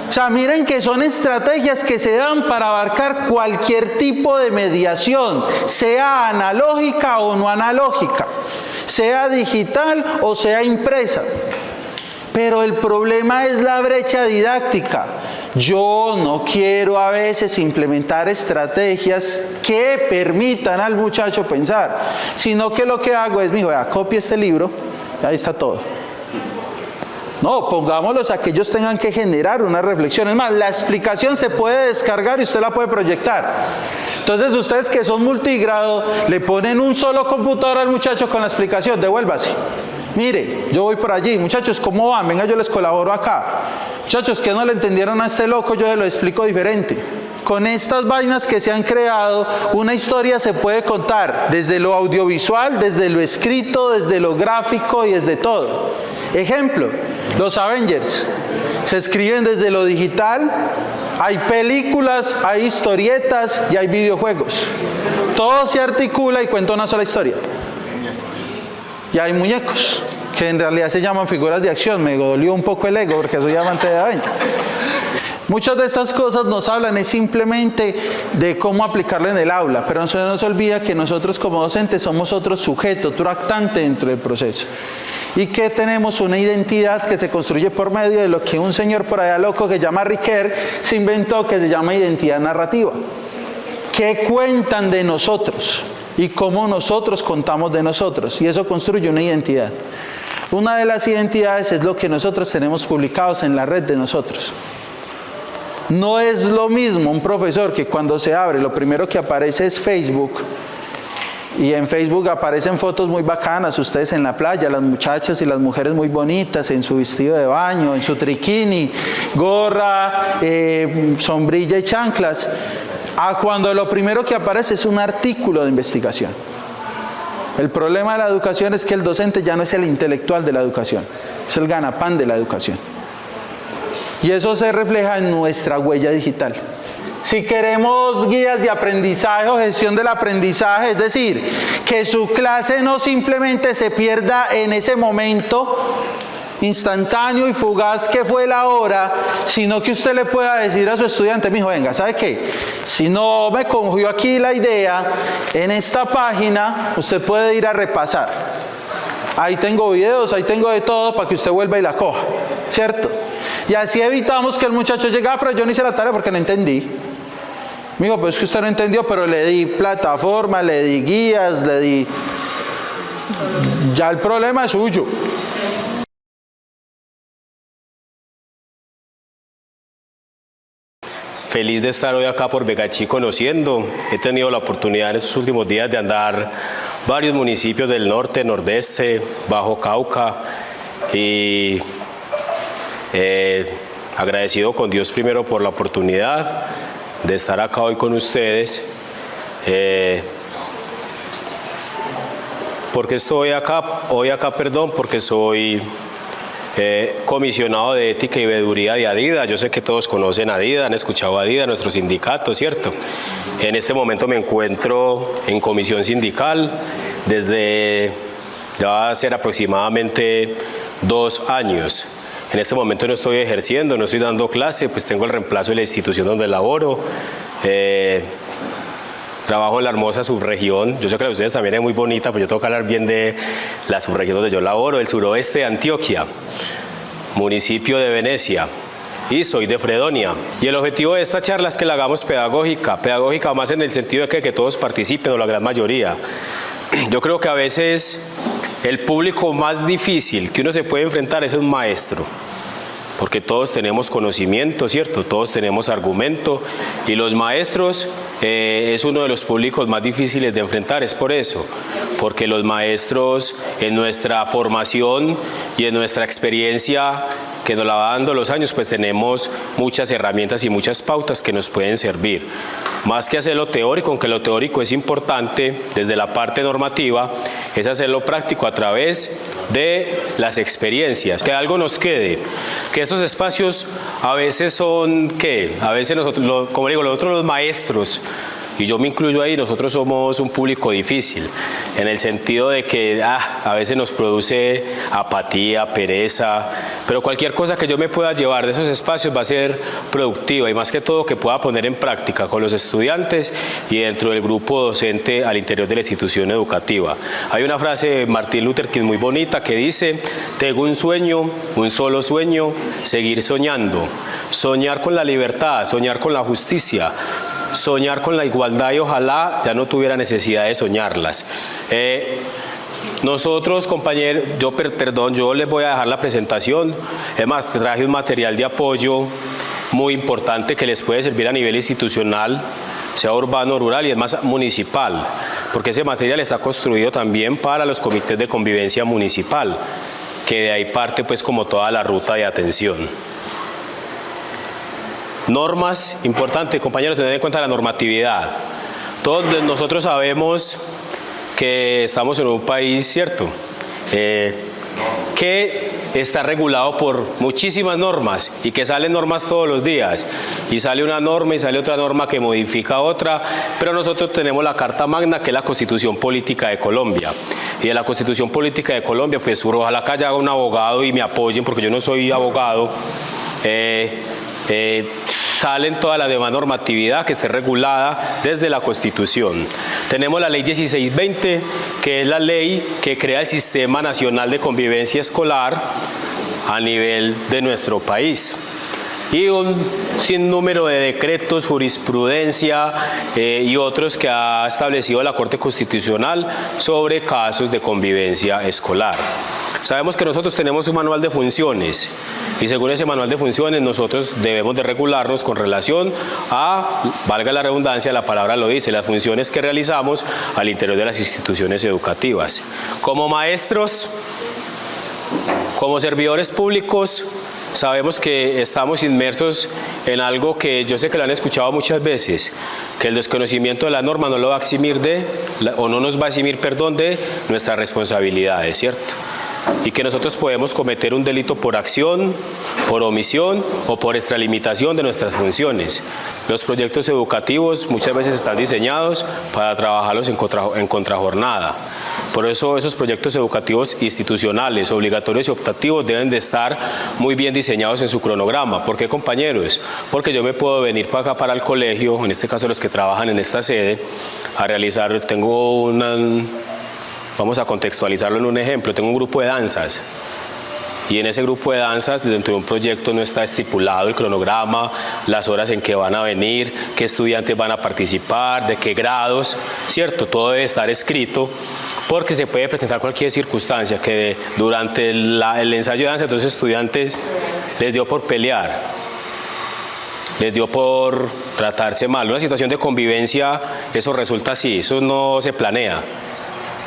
O sea, miren que son estrategias que se dan para abarcar cualquier tipo de mediación, sea analógica o no analógica, sea digital o sea impresa. Pero el problema es la brecha didáctica. Yo no quiero a veces implementar estrategias que permitan al muchacho pensar, sino que lo que hago es, mijo, copie este libro, ahí está todo. No, pongámoslos a que ellos tengan que generar una reflexión. Es más, la explicación se puede descargar y usted la puede proyectar. Entonces ustedes que son multigrado, le ponen un solo computador al muchacho con la explicación, devuélvase. Mire, yo voy por allí, muchachos, ¿cómo van? Venga, yo les colaboro acá. Muchachos, que no le entendieron a este loco, yo se lo explico diferente. Con estas vainas que se han creado, una historia se puede contar desde lo audiovisual, desde lo escrito, desde lo gráfico y desde todo. Ejemplo, los Avengers se escriben desde lo digital, hay películas, hay historietas y hay videojuegos. Todo se articula y cuenta una sola historia. Y hay muñecos, que en realidad se llaman figuras de acción. Me dolió un poco el ego porque soy amante de Avengers. Muchas de estas cosas nos hablan es simplemente de cómo aplicarlo en el aula, pero no se nos olvida que nosotros como docentes somos otro sujeto, otro actante dentro del proceso. Y que tenemos una identidad que se construye por medio de lo que un señor por allá loco que se llama Riquet se inventó, que se llama identidad narrativa. ¿Qué cuentan de nosotros? y cómo nosotros contamos de nosotros, y eso construye una identidad. Una de las identidades es lo que nosotros tenemos publicados en la red de nosotros. No es lo mismo un profesor que cuando se abre lo primero que aparece es Facebook, y en Facebook aparecen fotos muy bacanas, ustedes en la playa, las muchachas y las mujeres muy bonitas en su vestido de baño, en su triquini, gorra, sombrilla y chanclas, a cuando lo primero que aparece es un artículo de investigación. El problema de la educación es que el docente ya no es el intelectual de la educación, es el ganapán de la educación. Y eso se refleja en nuestra huella digital. Si queremos guías de aprendizaje o gestión del aprendizaje, es decir, que su clase no simplemente se pierda en ese momento instantáneo y fugaz que fue la hora, sino que usted le pueda decir a su estudiante, mijo, venga, ¿sabe qué? Si no me cogió aquí la idea, en esta página usted puede ir a repasar. Ahí tengo videos, ahí tengo de todo para que usted vuelva y la coja, ¿cierto? Y así evitamos que el muchacho llegue, pero yo no hice la tarea porque no entendí. Me dijo, pues es que usted no entendió, pero le di plataforma, le di guías, le di... Ya el problema es suyo. Feliz de estar hoy acá por Vegachí conociendo. He tenido la oportunidad en estos últimos días de andar varios municipios del norte, nordeste, Bajo Cauca y agradecido con Dios primero por la oportunidad de estar acá hoy con ustedes. Porque estoy acá, porque soy comisionado de ética y veeduría de ADIDA. Yo sé que todos conocen ADIDA, han escuchado ADIDA, nuestro sindicato, ¿cierto? En este momento me encuentro en comisión sindical desde, ya va a ser aproximadamente 2 años. En este momento no estoy ejerciendo, no estoy dando clase, pues tengo el reemplazo de la institución donde laboro. Trabajo en la hermosa subregión. Yo sé que la de ustedes también es muy bonita, pero yo tengo que hablar bien de la subregión donde yo laboro, el suroeste de Antioquia, municipio de Venecia, y soy de Fredonia. Y el objetivo de esta charla es que la hagamos pedagógica más en el sentido de que todos participen, o la gran mayoría. Yo creo que a veces el público más difícil que uno se puede enfrentar es un maestro, porque todos tenemos conocimiento, ¿cierto? Todos tenemos argumento, y los maestros es uno de los públicos más difíciles de enfrentar. Es por eso, porque los maestros en nuestra formación y en nuestra experiencia que nos la va dando los años, pues tenemos muchas herramientas y muchas pautas que nos pueden servir. Más que hacer lo teórico, aunque lo teórico es importante desde la parte normativa, es hacerlo práctico a través de las experiencias. Que algo nos quede, que esos espacios a veces son, ¿qué? A veces nosotros, como digo, nosotros los maestros, y yo me incluyo ahí, nosotros somos un público difícil, en el sentido de que a veces nos produce apatía, pereza, pero cualquier cosa que yo me pueda llevar de esos espacios va a ser productiva, y más que todo que pueda poner en práctica con los estudiantes y dentro del grupo docente al interior de la institución educativa. Hay una frase de Martin Luther King muy bonita que dice: tengo un sueño, un solo sueño, seguir soñando, soñar con la libertad, soñar con la justicia, soñar con la igualdad, y ojalá ya no tuviera necesidad de soñarlas. Nosotros, compañeros, yo les voy a dejar la presentación. Es más, traje un material de apoyo muy importante que les puede servir a nivel institucional, sea urbano, rural y es más municipal, porque ese material está construido también para los comités de convivencia municipal, que de ahí parte pues como toda la ruta de atención. Normas, importante, compañeros, tener en cuenta la normatividad. Todos nosotros sabemos que estamos en un país, ¿cierto?, que está regulado por muchísimas normas y que salen normas todos los días. Y sale una norma y sale otra norma que modifica otra, pero nosotros tenemos la Carta Magna, que es la Constitución Política de Colombia. Y de la Constitución Política de Colombia, pues ojalá que haya un abogado y me apoyen, porque yo no soy abogado. Salen toda la demás normatividad que esté regulada desde la Constitución. Tenemos la Ley 1620, que es la ley que crea el Sistema Nacional de Convivencia Escolar a nivel de nuestro país. y un sinnúmero de decretos, jurisprudencia y otros que ha establecido la Corte Constitucional sobre casos de convivencia escolar. Sabemos que nosotros tenemos un manual de funciones y según ese manual de funciones nosotros debemos de regularnos con relación a, valga la redundancia, la palabra lo dice, las funciones que realizamos al interior de las instituciones educativas. Como maestros, como servidores públicos, sabemos que estamos inmersos en algo que yo sé que lo han escuchado muchas veces, que el desconocimiento de la norma no lo va a eximir o no nos va a eximir, perdón, de nuestras responsabilidades, ¿cierto? Y que nosotros podemos cometer un delito por acción, por omisión o por extralimitación de nuestras funciones. Los proyectos educativos muchas veces están diseñados para trabajarlos en contrajornada. Por eso esos proyectos educativos institucionales, obligatorios y optativos deben de estar muy bien diseñados en su cronograma. ¿Por qué, compañeros? Porque yo me puedo venir para acá, para el colegio, en este caso los que trabajan en esta sede, a realizar, vamos a contextualizarlo en un ejemplo, tengo un grupo de danzas y en ese grupo de danzas dentro de un proyecto no está estipulado el cronograma, las horas en que van a venir, qué estudiantes van a participar, de qué grados, ¿cierto? Todo debe estar escrito porque se puede presentar cualquier circunstancia que durante el ensayo de danza entonces estudiantes les dio por pelear, les dio por tratarse mal. Una situación de convivencia, eso resulta así, eso no se planea.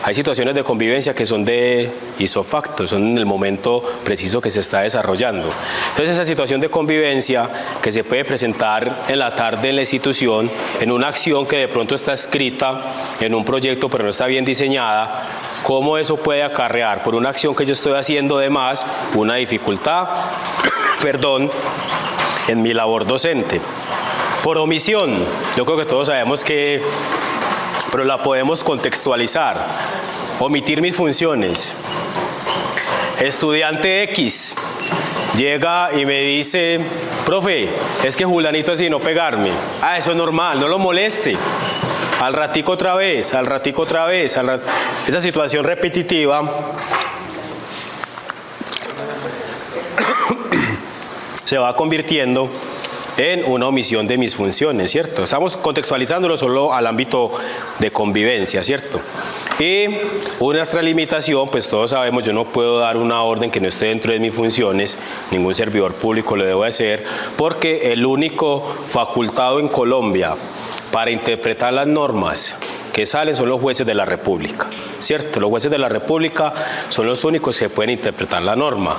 Hay situaciones de convivencia que son de ipso facto, son en el momento preciso que se está desarrollando. Entonces esa situación de convivencia que se puede presentar en la tarde en la institución, en una acción que de pronto está escrita en un proyecto pero no está bien diseñada, ¿cómo eso puede acarrear por una acción que yo estoy haciendo de más una dificultad, en mi labor docente? Por omisión, yo creo que todos sabemos que, pero la podemos contextualizar. Omitir mis funciones. Estudiante X llega y me dice, profe, es que Julanito así no pegarme. Ah, eso es normal, no lo moleste. Al ratico otra vez, al ratico otra vez. Esa situación repetitiva se va convirtiendo en una omisión de mis funciones, ¿cierto? Estamos contextualizándolo solo al ámbito de convivencia, ¿cierto? Y una extralimitación, pues todos sabemos, yo no puedo dar una orden que no esté dentro de mis funciones, ningún servidor público lo debo hacer, porque el único facultado en Colombia para interpretar las normas que salen son los jueces de la República, ¿cierto? Los jueces de la República son los únicos que pueden interpretar la norma.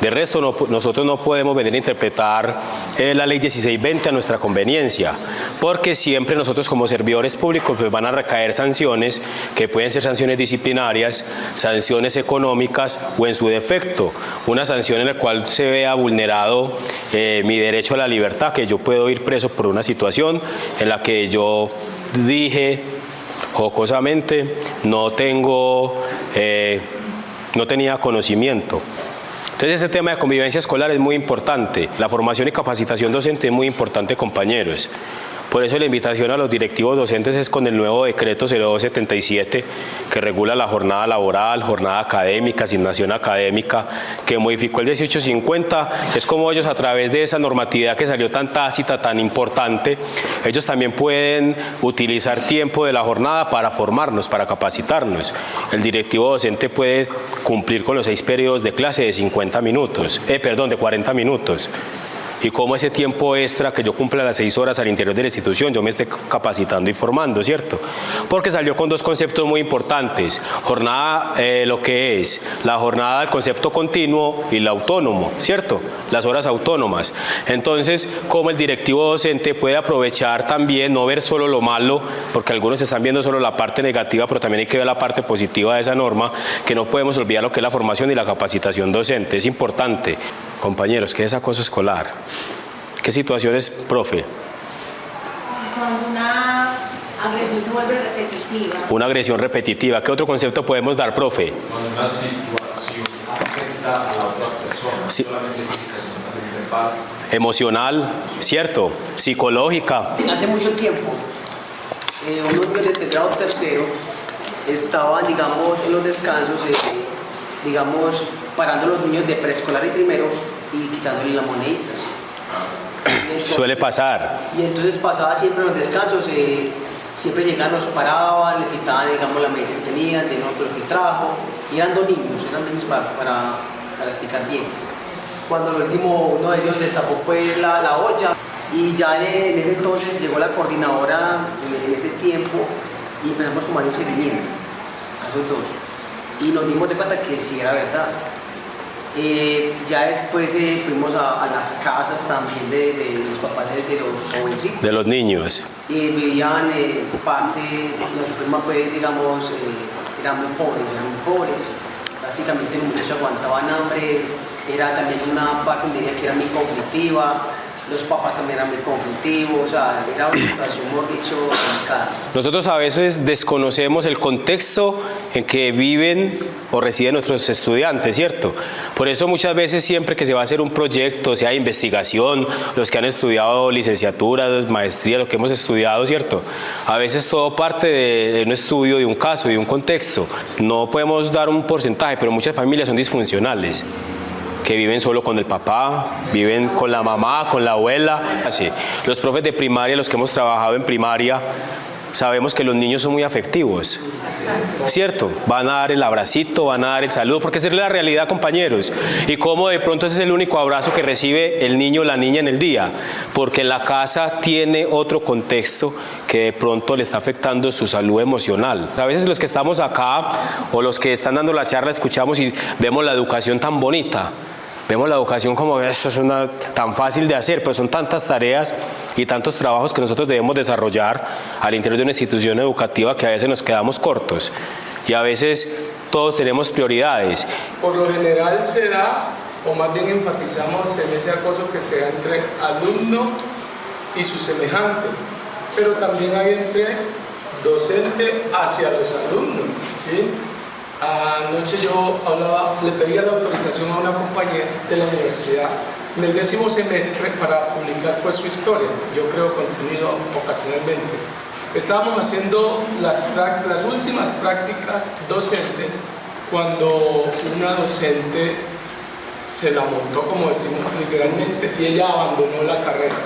De resto, nosotros no podemos venir a interpretar la ley 1620 a nuestra conveniencia, porque siempre nosotros como servidores públicos pues van a recaer sanciones que pueden ser sanciones disciplinarias, sanciones económicas o en su defecto, una sanción en la cual se vea vulnerado mi derecho a la libertad, que yo puedo ir preso por una situación en la que yo dije jocosamente no tenía conocimiento. Entonces este tema de convivencia escolar es muy importante. La formación y capacitación docente es muy importante, compañeros. Por eso la invitación a los directivos docentes es con el nuevo decreto 0277 que regula la jornada laboral, jornada académica, asignación académica, que modificó el 1850. Es como ellos, a través de esa normatividad que salió tan tácita, tan importante, ellos también pueden utilizar tiempo de la jornada para formarnos, para capacitarnos. El directivo docente puede cumplir con los 6 periodos de clase de 40 minutos. Y como ese tiempo extra que yo cumpla las 6 horas al interior de la institución, yo me esté capacitando y formando, ¿cierto? Porque salió con 2 conceptos muy importantes. Jornada, lo que es la jornada del concepto continuo y la autónomo, ¿cierto? Las horas autónomas. Entonces, como el directivo docente puede aprovechar también, no ver solo lo malo, porque algunos están viendo solo la parte negativa, pero también hay que ver la parte positiva de esa norma, que no podemos olvidar lo que es la formación y la capacitación docente. Es importante. Compañeros, ¿qué es acoso escolar? ¿Qué situaciones, profe? Cuando una agresión se vuelve repetitiva. Una agresión repetitiva. ¿Qué otro concepto podemos dar, profe? Cuando una situación afecta a la otra persona, Sí. no solamente física, sino también verbal. Emocional, ¿cierto? Psicológica. Hace mucho tiempo, unos niños de grado tercero estaban, digamos, en los descansos, parando a los niños de preescolar y primero y quitándole las moneditas. Suele pasar. Y entonces pasaba siempre en los descansos, siempre llegaban, nos paraban, le quitaban, digamos, la medida que tenían, de nuevo lo que trajo, y eran dos niños para explicar bien. Cuando el último, uno de ellos destapó pues la olla, y ya en ese entonces llegó la coordinadora en ese tiempo, y empezamos con varios seguimientos a esos dos, y nos dimos de cuenta que sí era verdad. Ya después fuimos a las casas también de los papás de los jovencitos. De los niños. Vivían parte, los primos pues digamos, eran muy pobres. Prácticamente los muchachos aguantaban hambre, era también una parte donde ella que era muy conflictiva, los papás también eran muy conflictivos, o sea, era una situación, mejor dicho, delicada. Nosotros a veces desconocemos el contexto en que viven o residen nuestros estudiantes, ¿cierto? Por eso muchas veces siempre que se va a hacer un proyecto, sea de investigación, los que han estudiado licenciaturas, maestría, lo que hemos estudiado, ¿cierto? A veces todo parte de un estudio, de un caso, de un contexto. No podemos dar un porcentaje, pero muchas familias son disfuncionales, que viven solo con el papá, viven con la mamá, con la abuela. Así, los profes de primaria, los que hemos trabajado en primaria, sabemos que los niños son muy afectivos, ¿cierto? Van a dar el abracito, van a dar el saludo, porque esa es la realidad, compañeros. Y cómo de pronto ese es el único abrazo que recibe el niño o la niña en el día, porque en la casa tiene otro contexto que de pronto le está afectando su salud emocional. A veces los que estamos acá o los que están dando la charla escuchamos y vemos la educación tan bonita. Vemos la educación como eso es tan fácil de hacer, pero son tantas tareas y tantos trabajos que nosotros debemos desarrollar al interior de una institución educativa que a veces nos quedamos cortos y a veces todos tenemos prioridades. Por lo general se da, o más bien enfatizamos en ese acoso que se da entre alumno y su semejante, pero también hay entre docente hacia los alumnos, ¿sí? Anoche yo le pedía la autorización a una compañera de la universidad en el 10º semestre para publicar pues su historia. Yo creo contenido ocasionalmente. Estábamos haciendo las últimas prácticas docentes cuando una docente se la montó, como decimos literalmente, y ella abandonó la carrera.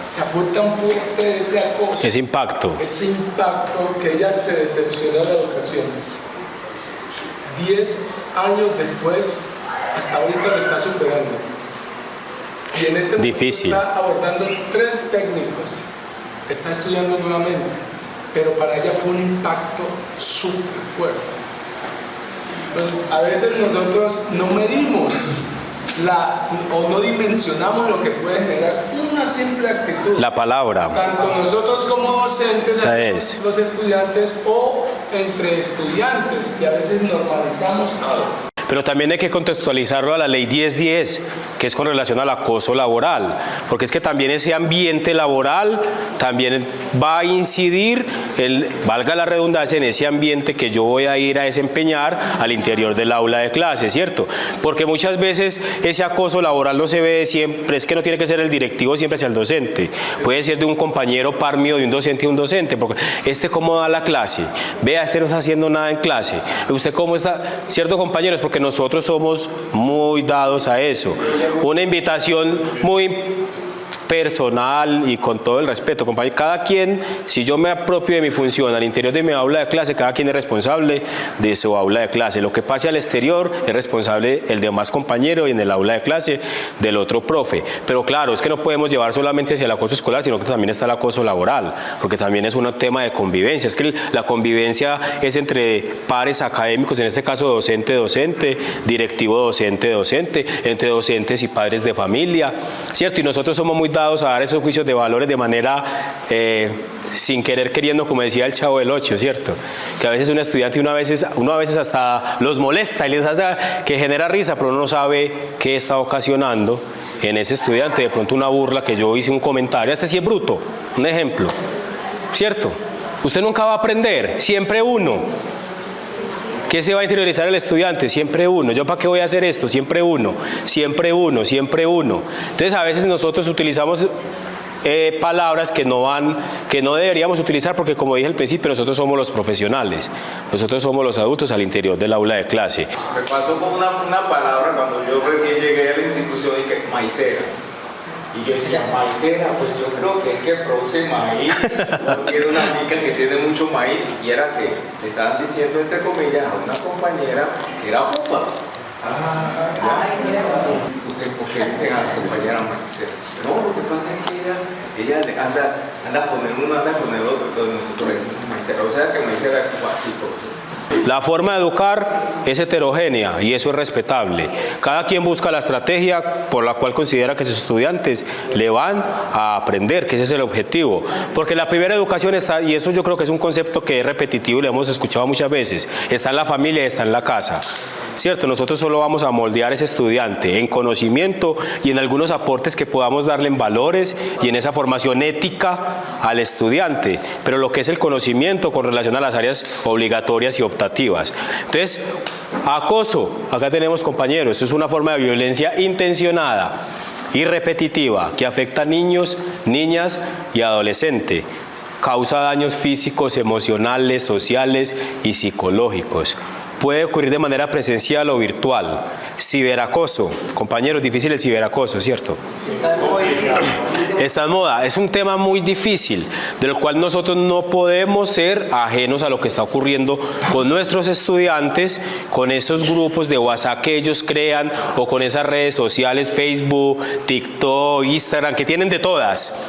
O sea, fue tan fuerte ese acoso, ese impacto que ella se decepcionó de la educación. 10 años después, hasta ahorita lo está superando. Y en este momento está abordando 3 técnicos. Está estudiando nuevamente, pero para ella fue un impacto súper fuerte. Entonces, a veces nosotros no medimos o no dimensionamos lo que puede generar una simple actitud. La palabra. Tanto nosotros como docentes, los estudiantes o entre estudiantes, y a veces normalizamos todo. Pero también hay que contextualizarlo a la ley 1010, que es con relación al acoso laboral, porque es que también ese ambiente laboral también va a incidir, valga la redundancia, en ese ambiente que yo voy a ir a desempeñar al interior del aula de clase, ¿cierto? Porque muchas veces ese acoso laboral no se ve siempre, es que no tiene que ser el directivo siempre hacia el docente, puede ser de un compañero par mío, de un docente a un docente, porque cómo da la clase, vea, no está haciendo nada en clase, usted cómo está, ¿cierto, compañeros? Porque nosotros somos muy dados a eso. Una invitación muy personal y con todo el respeto, compañero. Cada quien, si yo me apropio de mi función al interior de mi aula de clase, cada quien es responsable de su aula de clase. Lo que pase al exterior es responsable el demás compañero y en el aula de clase del otro profe. Pero claro, es que no podemos llevar solamente hacia el acoso escolar, sino que también está el acoso laboral, porque también es un tema de convivencia. Es que la convivencia es entre pares académicos, en este caso docente-docente, directivo docente-docente, entre docentes y padres de familia, ¿cierto? Y nosotros somos muy dados a dar esos juicios de valores de manera sin querer queriendo, como decía el Chavo del Ocho, ¿cierto? Que a veces un estudiante uno a veces hasta los molesta y les hace que genera risa, pero uno no sabe qué está ocasionando en ese estudiante. De pronto una burla, que yo hice un comentario, sí es bruto, un ejemplo, ¿cierto? Usted nunca va a aprender, siempre uno. ¿Qué se va a interiorizar el estudiante? Siempre uno. ¿Yo para qué voy a hacer esto? Siempre uno, siempre uno, siempre uno. Entonces a veces nosotros utilizamos palabras que no deberíamos utilizar, porque como dije al principio, nosotros somos los profesionales, nosotros somos los adultos al interior del aula de clase. Me pasó con una palabra cuando yo recién llegué a la institución y que maicera. Y yo decía, maicera, pues yo creo que es que produce maíz, porque era una finca que tiene mucho maíz, y era que le estaban diciendo, entre comillas, a una compañera que era fupa. ¿Usted por qué dicen a la compañera maicera? No, lo que pasa es que ella anda con el uno, anda con el otro, entonces nosotros le decimos maicera. O sea que maicera es así, La forma de educar es heterogénea y eso es respetable. Cada quien busca la estrategia por la cual considera que sus estudiantes le van a aprender, que ese es el objetivo. Porque la primera educación está, y eso yo creo que es un concepto que es repetitivo y lo hemos escuchado muchas veces, está en la familia y está en la casa. ¿Cierto? Nosotros solo vamos a moldear a ese estudiante en conocimiento y en algunos aportes que podamos darle en valores y en esa formación ética al estudiante, pero lo que es el conocimiento con relación a las áreas obligatorias y optativas. Entonces, acoso, acá tenemos compañeros, esto es una forma de violencia intencionada y repetitiva que afecta a niños, niñas y adolescentes. Causa daños físicos, emocionales, sociales y psicológicos. Puede ocurrir de manera presencial o virtual. Ciberacoso, compañeros, difícil el ciberacoso, ¿cierto? Está en moda. Es un tema muy difícil, del cual nosotros no podemos ser ajenos a lo que está ocurriendo con nuestros estudiantes, con esos grupos de WhatsApp que ellos crean o con esas redes sociales, Facebook, TikTok, Instagram, que tienen de todas.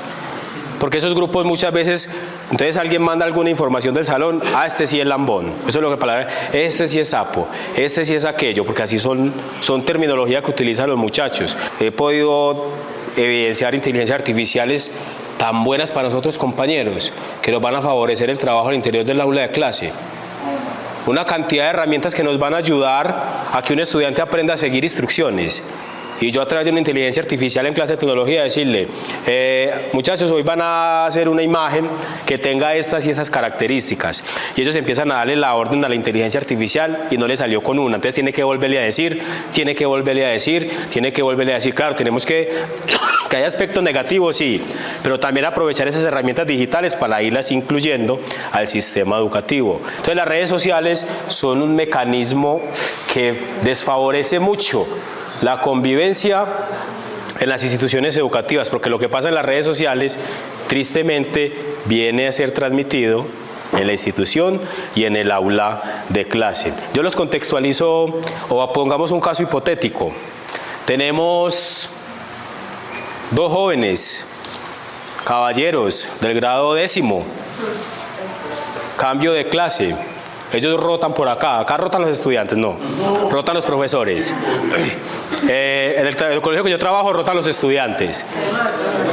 Porque esos grupos muchas veces, entonces alguien manda alguna información del salón, este sí es lambón, eso es lo que palabra, este sí es sapo, este sí es aquello, porque así son terminología que utilizan los muchachos. He podido evidenciar inteligencias artificiales tan buenas para nosotros compañeros, que nos van a favorecer el trabajo al interior del aula de clase. Una cantidad de herramientas que nos van a ayudar a que un estudiante aprenda a seguir instrucciones. Y yo a través de una inteligencia artificial en clase de tecnología decirle, muchachos, hoy van a hacer una imagen que tenga estas y esas características. Y ellos empiezan a darle la orden a la inteligencia artificial y no le salió con una. Entonces tiene que volverle a decir, tiene que volverle a decir. Claro, tenemos que haya aspectos negativos, sí, pero también aprovechar esas herramientas digitales para irlas incluyendo al sistema educativo. Entonces las redes sociales son un mecanismo que desfavorece mucho la convivencia en las instituciones educativas, porque lo que pasa en las redes sociales, tristemente, viene a ser transmitido en la institución y en el aula de clase. Yo los contextualizo, o pongamos un caso hipotético. Tenemos dos jóvenes, caballeros del grado 10º, cambio de clase. Ellos rotan por acá rotan los estudiantes, no, rotan los profesores. En el colegio que yo trabajo rotan los estudiantes,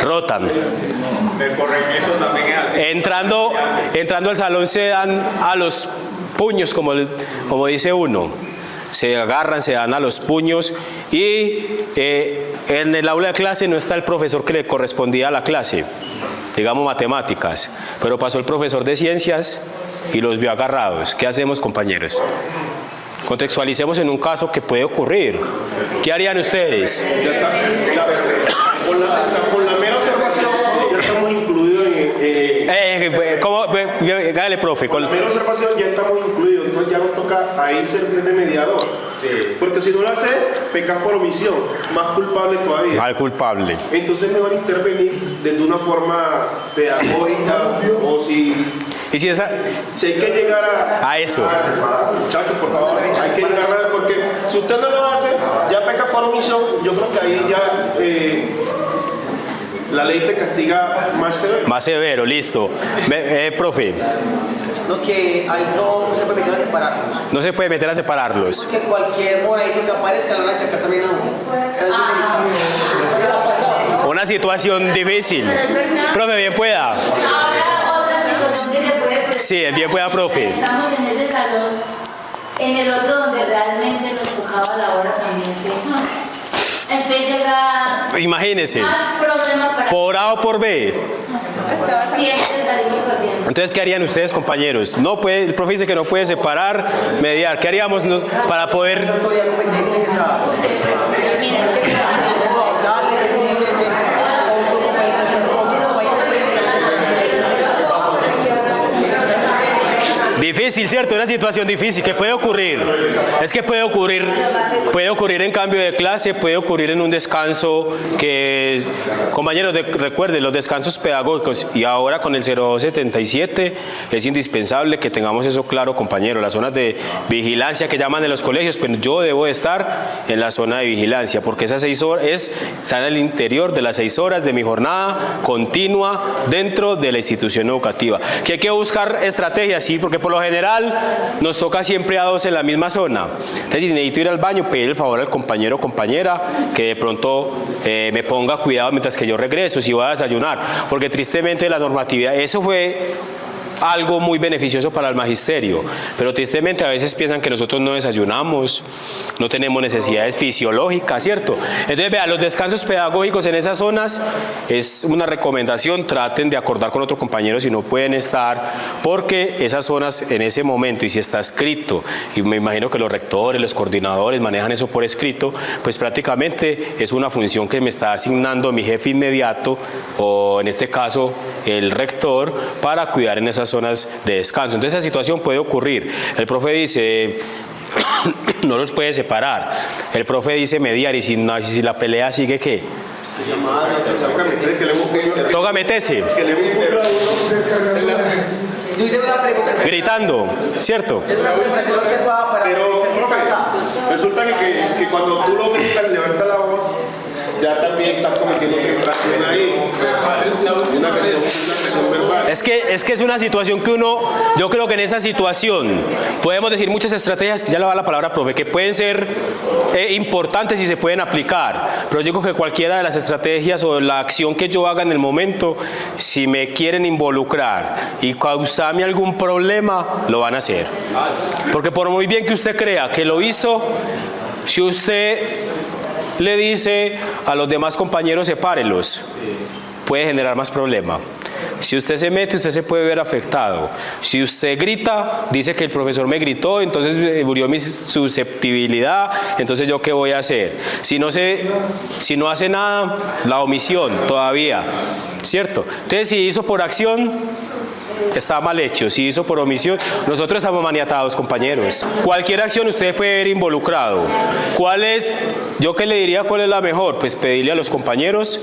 rotan. El corregimiento también es así. Entrando al salón se dan a los puños, como dice uno, se agarran, se dan a los puños y en el aula de clase no está el profesor que le correspondía a la clase, digamos matemáticas, pero pasó el profesor de ciencias y los vio agarrados. ¿Qué hacemos, compañeros? Contextualicemos en un caso que puede ocurrir. ¿Qué harían ustedes? Ya está, con la mera observación ya estamos incluidos Dale, profe. Con la mera observación ya estamos incluidos, entonces ya nos toca ahí ser de mediador. Sí. Porque si no lo hace, pecas por omisión, más culpable todavía. Al culpable. Entonces mejor intervenir de una forma pedagógica o si hay que llegar a eso. Muchachos, por favor, hay que llegar a porque si usted no lo hace, ya peca por omisión. Yo creo que ahí ya la ley te castiga más severo. Más severo, listo. Profe. No, que ahí no se puede meter a separarlos. No se puede meter a separarlos. Porque cualquier moradito que aparezca la van a achacar también a uno. Una situación difícil. Profe, bien pueda. Ahora otra situación que se puede presentar. Sí, bien pueda, profe. Estamos en ese salón, en el otro donde realmente nos tocaba la hora también, ¿sí? Entonces llega... Imagínese. Más problema para... Por A o por B. Siempre salimos perdiendo. Entonces, ¿qué harían ustedes, compañeros? No puede, el profe dice que no puede separar, mediar. ¿Qué haríamos para poder...? difícil, ¿cierto? Una situación difícil que puede ocurrir. Es que puede ocurrir en cambio de clase, puede ocurrir en un descanso que, compañeros, recuerden, los descansos pedagógicos y ahora con el 0277 es indispensable que tengamos eso claro, compañeros. Las zonas de vigilancia que llaman en los colegios, pues yo debo de estar en la zona de vigilancia porque esas 6 horas están al interior de las 6 horas de mi jornada continua dentro de la institución educativa. Que hay que buscar estrategias, sí, porque por lo general nos toca siempre a 2 en la misma zona. Entonces, si necesito ir al baño, pedir el favor al compañero o compañera que de pronto me ponga cuidado mientras que yo regreso, si voy a desayunar, porque tristemente la normatividad, eso fue algo muy beneficioso para el magisterio, pero tristemente a veces piensan que nosotros no desayunamos, no tenemos necesidades fisiológicas, ¿cierto? Entonces, vean, los descansos pedagógicos en esas zonas es una recomendación, traten de acordar con otros compañeros si no pueden estar, porque esas zonas en ese momento, y si está escrito, y me imagino que los rectores, los coordinadores manejan eso por escrito, pues prácticamente es una función que me está asignando mi jefe inmediato, o en este caso el rector, para cuidar en esas zonas de descanso. Entonces esa situación puede ocurrir. El profe dice, no los puede separar. El profe dice mediar, y si la pelea sigue, ¿qué? Toca meterse. Gritando, ¿cierto? Pero, profe, resulta que cuando tú lo gritas, levanta la voz, ya también estás cometiendo otra infracción ahí. Una agresión verbal. Es que es una situación que yo creo que en esa situación podemos decir muchas estrategias, que ya le va la palabra, profe, que pueden ser importantes y se pueden aplicar, pero yo creo que cualquiera de las estrategias o la acción que yo haga en el momento, si me quieren involucrar y causarme algún problema, lo van a hacer. Porque por muy bien que usted crea que lo hizo, si usted le dice a los demás compañeros sepárelos, puede generar más problema. Si usted se mete, usted se puede ver afectado. Si usted grita, dice que el profesor me gritó, entonces murió mi susceptibilidad, entonces ¿yo qué voy a hacer? Si no hace nada, la omisión todavía, ¿cierto? Entonces, si hizo por acción, está mal hecho. Si hizo por omisión, nosotros estamos maniatados, compañeros. Cualquier acción usted puede ver involucrado. Yo qué le diría cuál es la mejor? Pues pedirle a los compañeros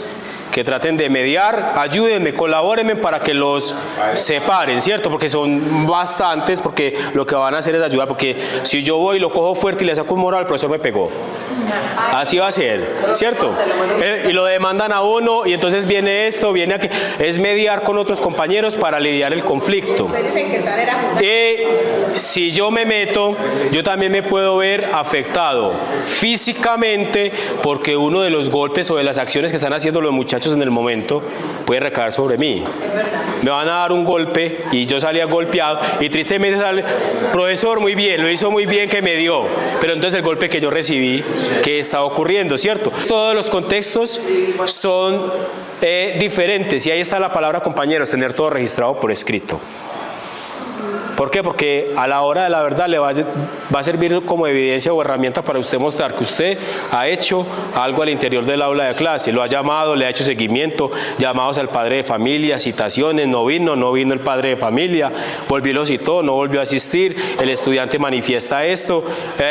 que traten de mediar, ayúdenme, colabórenme para que los separen, ¿cierto? Porque son bastantes, porque lo que van a hacer es ayudar, porque si yo voy y lo cojo fuerte y le saco un moral, el profesor me pegó. Así va a ser, ¿cierto? Y lo demandan a uno, y entonces viene esto, viene aquí. Es mediar con otros compañeros para lidiar el conflicto. Y si yo me meto, yo también me puedo ver afectado físicamente, porque uno de los golpes o de las acciones que están haciendo los muchachos en el momento puede recaer sobre mí. Me van a dar un golpe y yo salía golpeado y tristemente sale, profesor, muy bien, lo hizo muy bien que me dio, pero entonces el golpe que yo recibí, ¿qué está ocurriendo, cierto? Todos los contextos son diferentes, y ahí está la palabra, compañeros, tener todo registrado por escrito. ¿Por qué? Porque a la hora de la verdad le va a servir como evidencia o herramienta para usted mostrar que usted ha hecho algo al interior del aula de clase, lo ha llamado, le ha hecho seguimiento, llamados al padre de familia, citaciones, no vino el padre de familia, volvió y lo citó, no volvió a asistir, el estudiante manifiesta esto.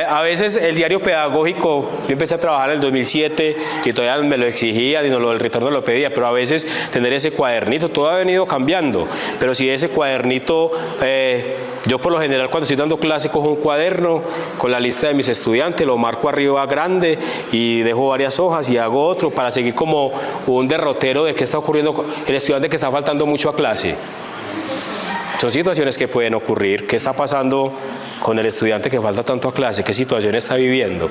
A veces el diario pedagógico, yo empecé a trabajar en el 2007 y todavía me lo exigían y no el retorno lo pedía, pero a veces tener ese cuadernito, todo ha venido cambiando, pero si ese cuadernito, yo por lo general cuando estoy dando clase cojo un cuaderno con la lista de mis estudiantes, lo marco arriba grande y dejo varias hojas y hago otro para seguir como un derrotero de qué está ocurriendo con el estudiante que está faltando mucho a clase. Son situaciones que pueden ocurrir. ¿Qué está pasando con el estudiante que falta tanto a clase? ¿Qué situación está viviendo?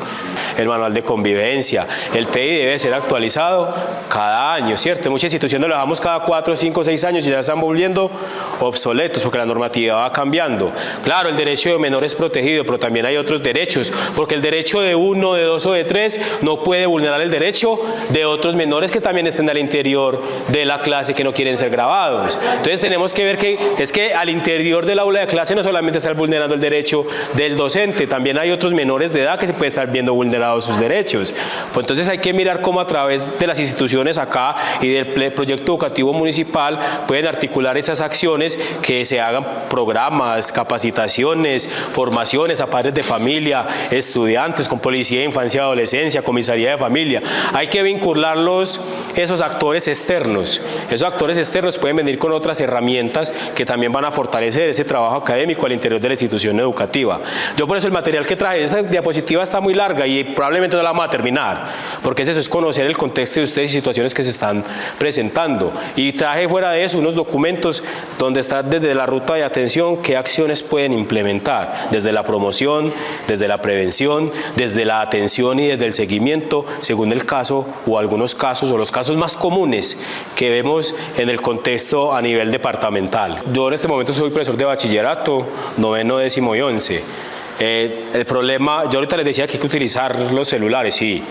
El manual de convivencia, el PI debe ser actualizado cada año, ¿cierto? En muchas instituciones lo dejamos cada 4, 5, 6 años y ya están volviendo obsoletos porque la normatividad va cambiando. Claro, el derecho de menor es protegido, pero también hay otros derechos, porque el derecho de 1, de 2 o de 3 no puede vulnerar el derecho de otros menores que también estén al interior de la clase que no quieren ser grabados. Entonces tenemos que ver que es que al interior del aula de clase no solamente está vulnerando el derecho derecho del docente, también hay otros menores de edad que se pueden estar viendo vulnerados sus derechos. Pues entonces hay que mirar cómo a través de las instituciones acá y del proyecto educativo municipal pueden articular esas acciones, que se hagan programas, capacitaciones, formaciones a padres de familia, estudiantes, con policía de infancia y adolescencia, comisaría de familia. Hay que vincularlos, esos actores externos. Esos actores externos pueden venir con otras herramientas que también van a fortalecer ese trabajo académico al interior de la institución educativa. Yo por eso el material que traje, esa diapositiva está muy larga y probablemente no la vamos a terminar, porque eso es conocer el contexto de ustedes y situaciones que se están presentando. Y traje fuera de eso unos documentos donde está desde la ruta de atención qué acciones pueden implementar, desde la promoción, desde la prevención, desde la atención y desde el seguimiento, según el caso o algunos casos o los casos más comunes que vemos en el contexto a nivel departamental. Yo en este momento soy profesor de bachillerato, 9º, 10º y 11. El problema, yo ahorita les decía que hay que utilizar los celulares, sí,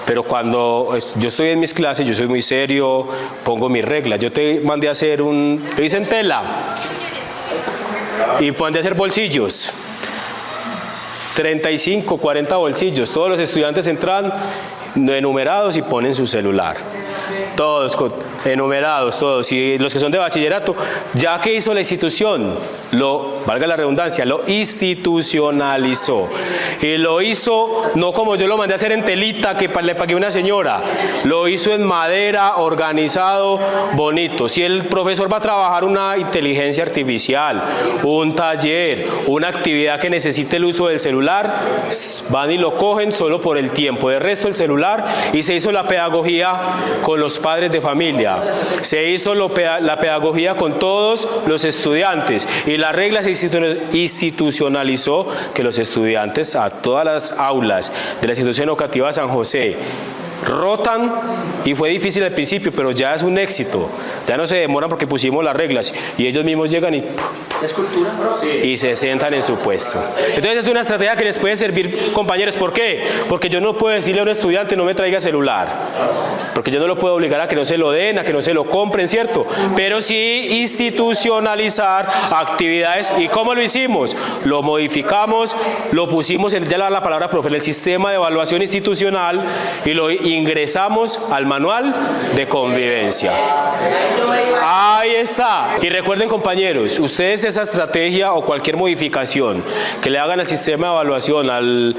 pero cuando yo estoy en mis clases, yo soy muy serio, pongo mis reglas. Yo te mandé a hacer lo hice en tela y mandé a hacer bolsillos, 35, 40 bolsillos. Todos los estudiantes entran enumerados y ponen su celular. Todos enumerados, todos. Y los que son de bachillerato, ya que hizo la institución, valga la redundancia, lo institucionalizó. Y lo hizo, no como yo lo mandé a hacer en telita, que le pagué a una señora. Lo hizo en madera, organizado, bonito. Si el profesor va a trabajar una inteligencia artificial, un taller, una actividad que necesite el uso del celular, van y lo cogen solo por el tiempo. De resto, el celular, y se hizo la pedagogía con los padres de familia. Se hizo la pedagogía con todos los estudiantes y la regla se institucionalizó que los estudiantes a todas las aulas de la institución educativa San José rotan, y fue difícil al principio, pero ya es un éxito. Ya no se demoran porque pusimos las reglas y ellos mismos llegan y se sientan en su puesto. Entonces es una estrategia que les puede servir, compañeros. ¿Por qué? Porque yo no puedo decirle a un estudiante no me traiga celular, porque yo no lo puedo obligar a que no se lo den, a que no se lo compren, ¿cierto? Pero sí institucionalizar actividades. ¿Y cómo lo hicimos? Lo modificamos, lo pusimos, ya la palabra profe, en el sistema de evaluación institucional, y lo ingresamos al manual de convivencia. Ahí está. Y recuerden, compañeros, ustedes esa estrategia o cualquier modificación que le hagan al sistema de evaluación, al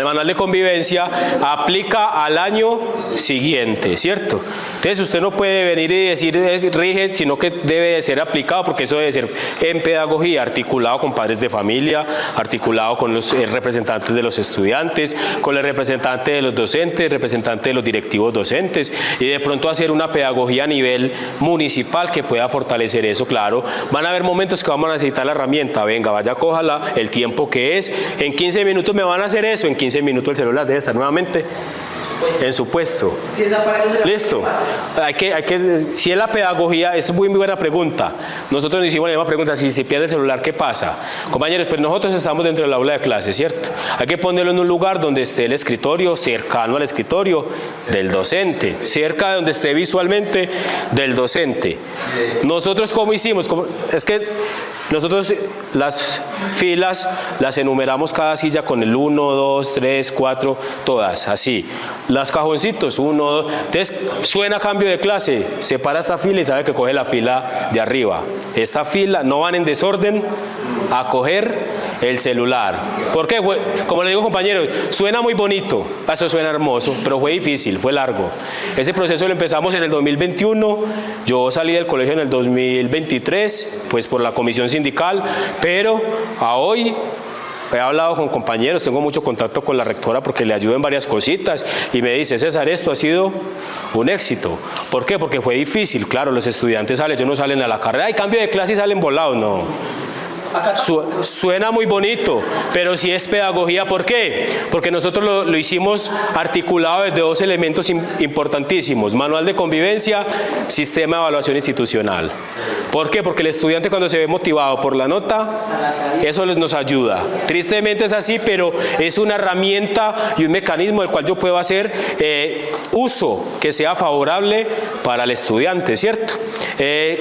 manual de convivencia, aplica al año siguiente, ¿cierto? Entonces usted no puede venir y decir rige, sino que debe de ser aplicado, porque eso debe ser en pedagogía, articulado con padres de familia, articulado con los representantes de los estudiantes, con el representante de los docentes, representante de los directivos docentes, y de pronto hacer una pedagogía a nivel municipal que pueda fortalecer eso. Claro, van a haber momentos que vamos a necesitar la herramienta, venga, vaya, cójala, el tiempo que es, en 15 minutos me van a hacer eso, en 15 minutos el celular debe estar nuevamente en su puesto. Listo. Si es la pedagogía, es muy buena pregunta. Nosotros nos hicimos la misma pregunta: si se pierde el celular, ¿qué pasa? Compañeros, pues nosotros estamos dentro del aula de clase, ¿cierto? Hay que ponerlo en un lugar donde esté el escritorio, cercano al escritorio del docente, cerca de donde esté visualmente del docente. Nosotros, ¿cómo hicimos? Es que nosotros las filas las enumeramos cada silla con el 1, 2, 3, 4, todas, así. Los cajoncitos, 1, 2, entonces suena cambio de clase, se para esta fila y sabe que coge la fila de arriba. Esta fila, no van en desorden a coger el celular. ¿Por qué? Como le digo, compañeros, suena muy bonito, eso suena hermoso, pero fue difícil, fue largo. Ese proceso lo empezamos en el 2021, yo salí del colegio en el 2023, pues por la comisión sindical, pero a hoy he hablado con compañeros, tengo mucho contacto con la rectora porque le ayudo en varias cositas y me dice: César, esto ha sido un éxito. ¿Por qué? Porque fue difícil. Claro, los estudiantes ellos no salen a la carrera, hay cambio de clase y salen volados, no. Suena muy bonito, pero si es pedagogía. ¿Por qué? Porque nosotros lo hicimos articulado desde dos elementos importantísimos: manual de convivencia, sistema de evaluación institucional. ¿Por qué? Porque el estudiante, cuando se ve motivado por la nota, eso nos ayuda. Tristemente es así, pero es una herramienta y un mecanismo del cual yo puedo hacer uso que sea favorable para el estudiante, ¿cierto?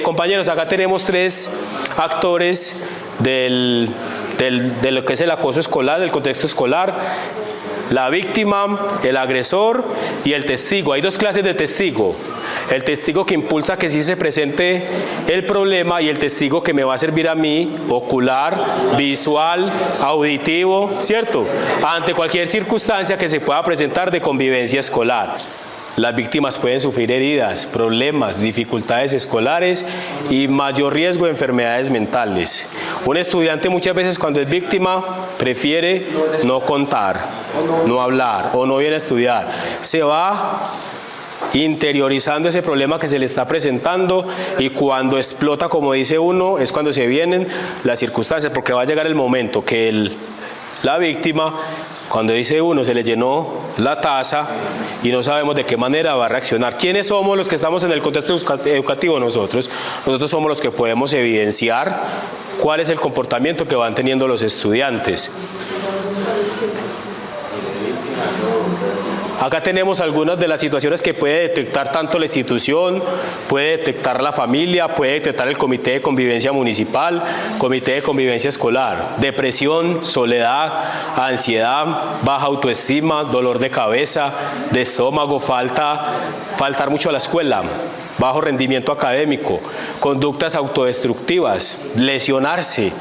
Compañeros, acá tenemos 3 actores de lo que es el acoso escolar, del contexto escolar, la víctima, el agresor y el testigo. Hay dos clases de testigo: el testigo que impulsa que sí se presente el problema y el testigo que me va a servir a mí, ocular, visual, auditivo, ¿cierto?, ante cualquier circunstancia que se pueda presentar de convivencia escolar. Las víctimas pueden sufrir heridas, problemas, dificultades escolares y mayor riesgo de enfermedades mentales. Un estudiante muchas veces, cuando es víctima, prefiere no contar, no hablar o no viene a estudiar. Se va interiorizando ese problema que se le está presentando, y cuando explota, como dice uno, es cuando se vienen las circunstancias, porque va a llegar el momento que la víctima, cuando dice uno, se le llenó la taza y no sabemos de qué manera va a reaccionar. ¿Quiénes somos los que estamos en el contexto educativo? Nosotros somos los que podemos evidenciar cuál es el comportamiento que van teniendo los estudiantes. Acá tenemos algunas de las situaciones que puede detectar tanto la institución, puede detectar la familia, puede detectar el comité de convivencia municipal, comité de convivencia escolar: depresión, soledad, ansiedad, baja autoestima, dolor de cabeza, de estómago, faltar mucho a la escuela, bajo rendimiento académico, conductas autodestructivas, lesionarse.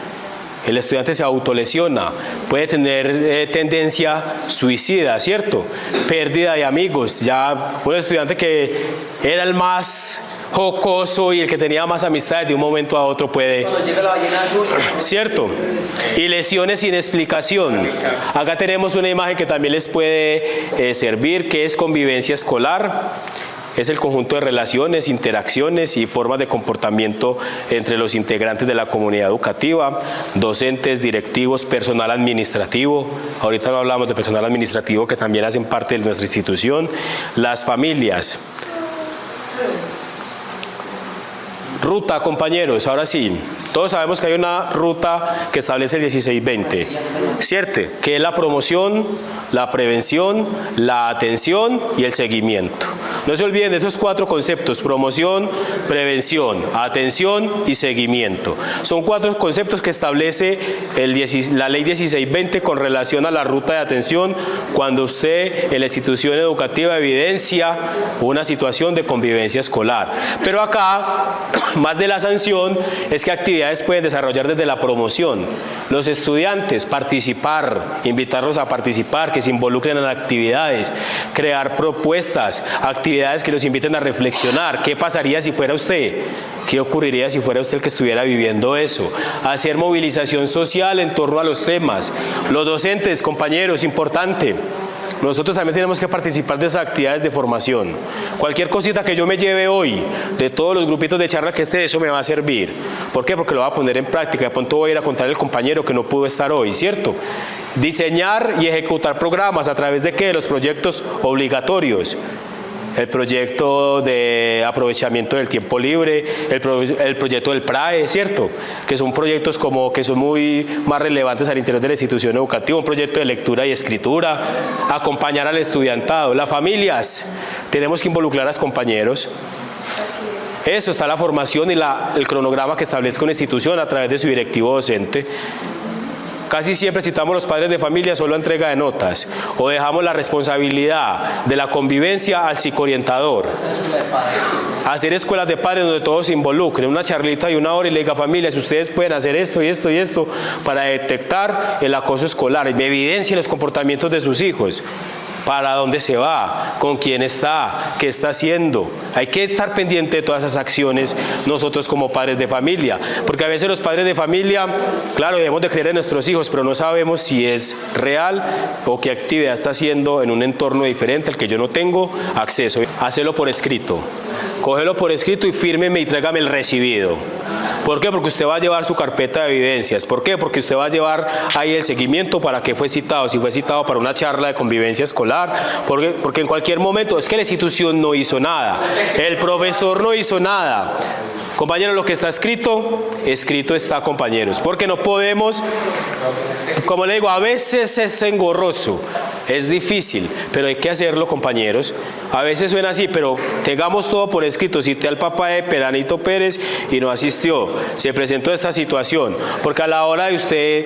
El estudiante se autolesiona, puede tener tendencia suicida, ¿cierto? Pérdida de amigos. Ya un estudiante que era el más jocoso y el que tenía más amistades, de un momento a otro puede, ¿cierto? Y lesiones sin explicación. Acá tenemos una imagen que también les puede servir, que es convivencia escolar. Es el conjunto de relaciones, interacciones y formas de comportamiento entre los integrantes de la comunidad educativa: docentes, directivos, personal administrativo. Ahorita no hablamos de personal administrativo, que también hacen parte de nuestra institución. Las familias. Ruta, compañeros, ahora sí. Todos sabemos que hay una ruta que establece el 1620, ¿cierto? Que es la promoción, la prevención, la atención y el seguimiento. No se olviden de esos 4 conceptos: promoción, prevención, atención y seguimiento. Son 4 conceptos que establece la ley 1620 con relación a la ruta de atención cuando usted en la institución educativa evidencia una situación de convivencia escolar. Pero acá, más de la sanción, es que actividades pueden desarrollar desde la promoción. Los estudiantes, participar, invitarlos a participar, que se involucren en actividades, crear propuestas, actividades que los inviten a reflexionar. ¿Qué pasaría si fuera usted? ¿Qué ocurriría si fuera usted el que estuviera viviendo eso? Hacer movilización social en torno a los temas. Los docentes, compañeros, importante. Nosotros también tenemos que participar de esas actividades de formación. Cualquier cosita que yo me lleve hoy, de todos los grupitos de charla que eso me va a servir. ¿Por qué? Porque lo voy a poner en práctica. De pronto voy a ir a contarle al compañero que no pudo estar hoy, ¿cierto? Diseñar y ejecutar programas a través de ¿qué? De los proyectos obligatorios. El proyecto de aprovechamiento del tiempo libre, el proyecto del PRAE, ¿cierto? Que son proyectos que son muy más relevantes al interior de la institución educativa. Un proyecto de lectura y escritura, acompañar al estudiantado. Las familias, tenemos que involucrar a los compañeros. Eso está la formación y el cronograma que establezca una institución a través de su directivo docente. Casi siempre citamos los padres de familia solo entrega de notas, o dejamos la responsabilidad de la convivencia al psicoorientador. Hacer escuelas de padres donde todos se involucren, una charlita de 1 hora y le diga: familias, ustedes pueden hacer esto y esto y esto para detectar el acoso escolar, y evidencien los comportamientos de sus hijos. ¿Para dónde se va? ¿Con quién está? ¿Qué está haciendo? Hay que estar pendiente de todas esas acciones nosotros como padres de familia, porque a veces los padres de familia, claro, debemos de creer en nuestros hijos, pero no sabemos si es real o qué actividad está haciendo en un entorno diferente al que yo no tengo acceso. Hacelo por escrito. Cógelo por escrito y fírmeme y tráigame el recibido. ¿Por qué? Porque usted va a llevar su carpeta de evidencias. ¿Por qué? Porque usted va a llevar ahí el seguimiento para qué fue citado. Si fue citado para una charla de convivencia escolar, porque en cualquier momento, es que la institución no hizo nada, el profesor no hizo nada. Compañeros, lo que está escrito está, compañeros, porque no podemos, como le digo, a veces es engorroso. Es difícil, pero hay que hacerlo, compañeros. A veces suena así, pero tengamos todo por escrito. Cité al papá de Peranito Pérez y no asistió. Se presentó esta situación, porque a la hora de usted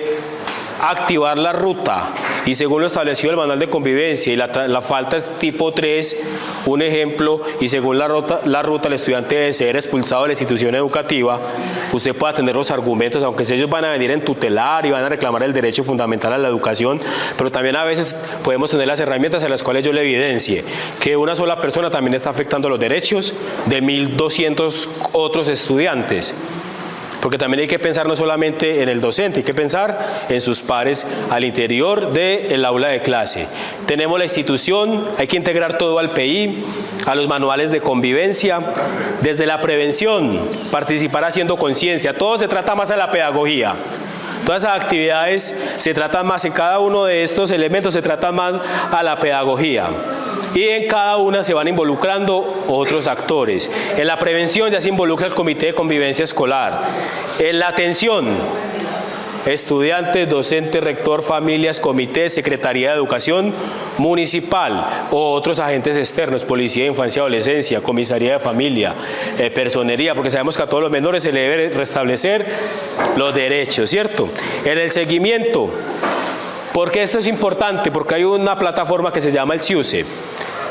activar la ruta y según lo establecido el manual de convivencia y la falta es tipo 3, un ejemplo, y según la ruta el estudiante debe ser expulsado de la institución educativa, usted puede tener los argumentos, aunque ellos van a venir en tutelar y van a reclamar el derecho fundamental a la educación, pero también a veces podemos tener las herramientas en las cuales yo le evidencie que una sola persona también está afectando los derechos de 1.200 otros estudiantes. Porque también hay que pensar no solamente en el docente, hay que pensar en sus pares al interior del aula de clase. Tenemos la institución, hay que integrar todo al PI, a los manuales de convivencia, desde la prevención, participar haciendo conciencia, todo se trata más de la pedagogía. Todas esas actividades se tratan más, en cada uno de estos elementos se tratan más a la pedagogía. Y en cada una se van involucrando otros actores. En la prevención ya se involucra el comité de convivencia escolar. En la atención, estudiantes, docentes, rector, familias, comité, secretaría de educación municipal o otros agentes externos, policía de infancia y adolescencia, comisaría de familia, personería, porque sabemos que a todos los menores se le debe restablecer los derechos, ¿cierto? En el seguimiento, porque esto es importante, porque hay una plataforma que se llama el CIUSE.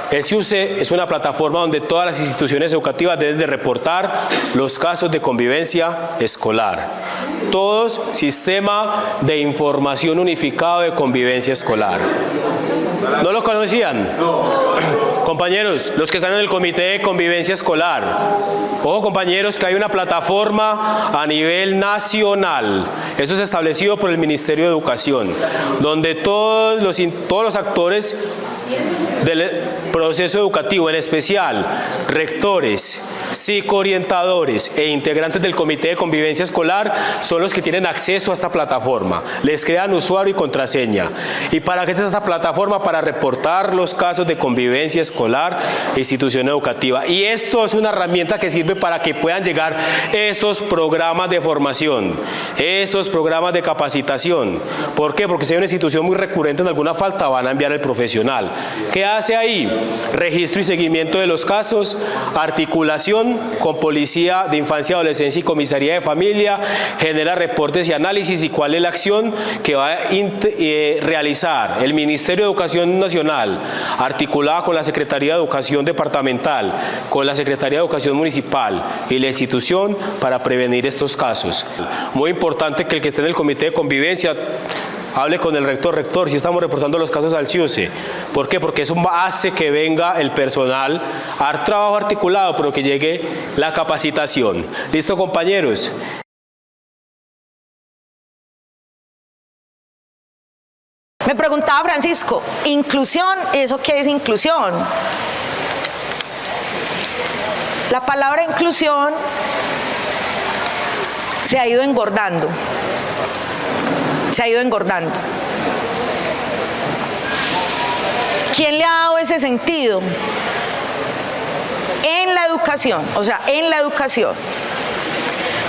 El CIUSE es una plataforma donde todas las instituciones educativas deben de reportar los casos de convivencia escolar. Todos sistema de información unificado de convivencia escolar. ¿No lo conocían? Compañeros, los que están en el comité de convivencia escolar. Ojo, compañeros, que hay una plataforma a nivel nacional. Eso es establecido por el Ministerio de Educación, donde todos los actores del proceso educativo, en especial rectores, psicoorientadores e integrantes del comité de convivencia escolar, son los que tienen acceso a esta plataforma. Les crean usuario y contraseña. ¿Y para qué es esta plataforma? Para reportar los casos de convivencia escolar e institución educativa. Y esto es una herramienta que sirve para que puedan llegar esos programas de formación, esos programas de capacitación. ¿Por qué? Porque si hay una institución muy recurrente en alguna falta, van a enviar al profesional. ¿Qué hace ahí? Registro y seguimiento de los casos, articulación con Policía de Infancia, Adolescencia y Comisaría de Familia, genera reportes y análisis y cuál es la acción que va a realizar el Ministerio de Educación Nacional, articulada con la Secretaría de Educación Departamental, con la Secretaría de Educación Municipal y la institución para prevenir estos casos. Muy importante que el que esté en el comité de convivencia hable con el rector, si estamos reportando los casos al CIUSE. ¿Por qué? Porque eso hace que venga el personal a trabajo articulado, pero que llegue la capacitación. ¿Listo, compañeros? Me preguntaba Francisco, ¿inclusión? ¿Eso qué es inclusión? La palabra inclusión se ha ido engordando. Se ha ido engordando. ¿Quién le ha dado ese sentido? En la educación, o sea, en la educación.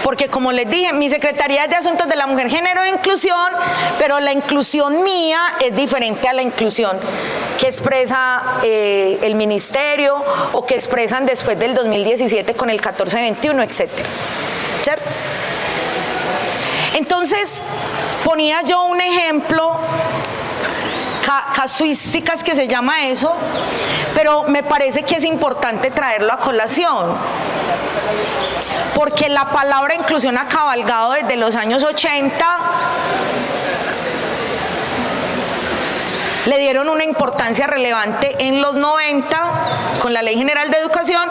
Porque como les dije, mi Secretaría es de Asuntos de la Mujer, Género e Inclusión, pero la inclusión mía es diferente a la inclusión que expresa el Ministerio o que expresan después del 2017 con el 1421, etcétera. ¿Cierto? Entonces, ponía yo un ejemplo, casuísticas que se llama eso, pero me parece que es importante traerlo a colación, porque la palabra inclusión ha cabalgado desde los años 80, le dieron una importancia relevante en los 90 con la Ley General de Educación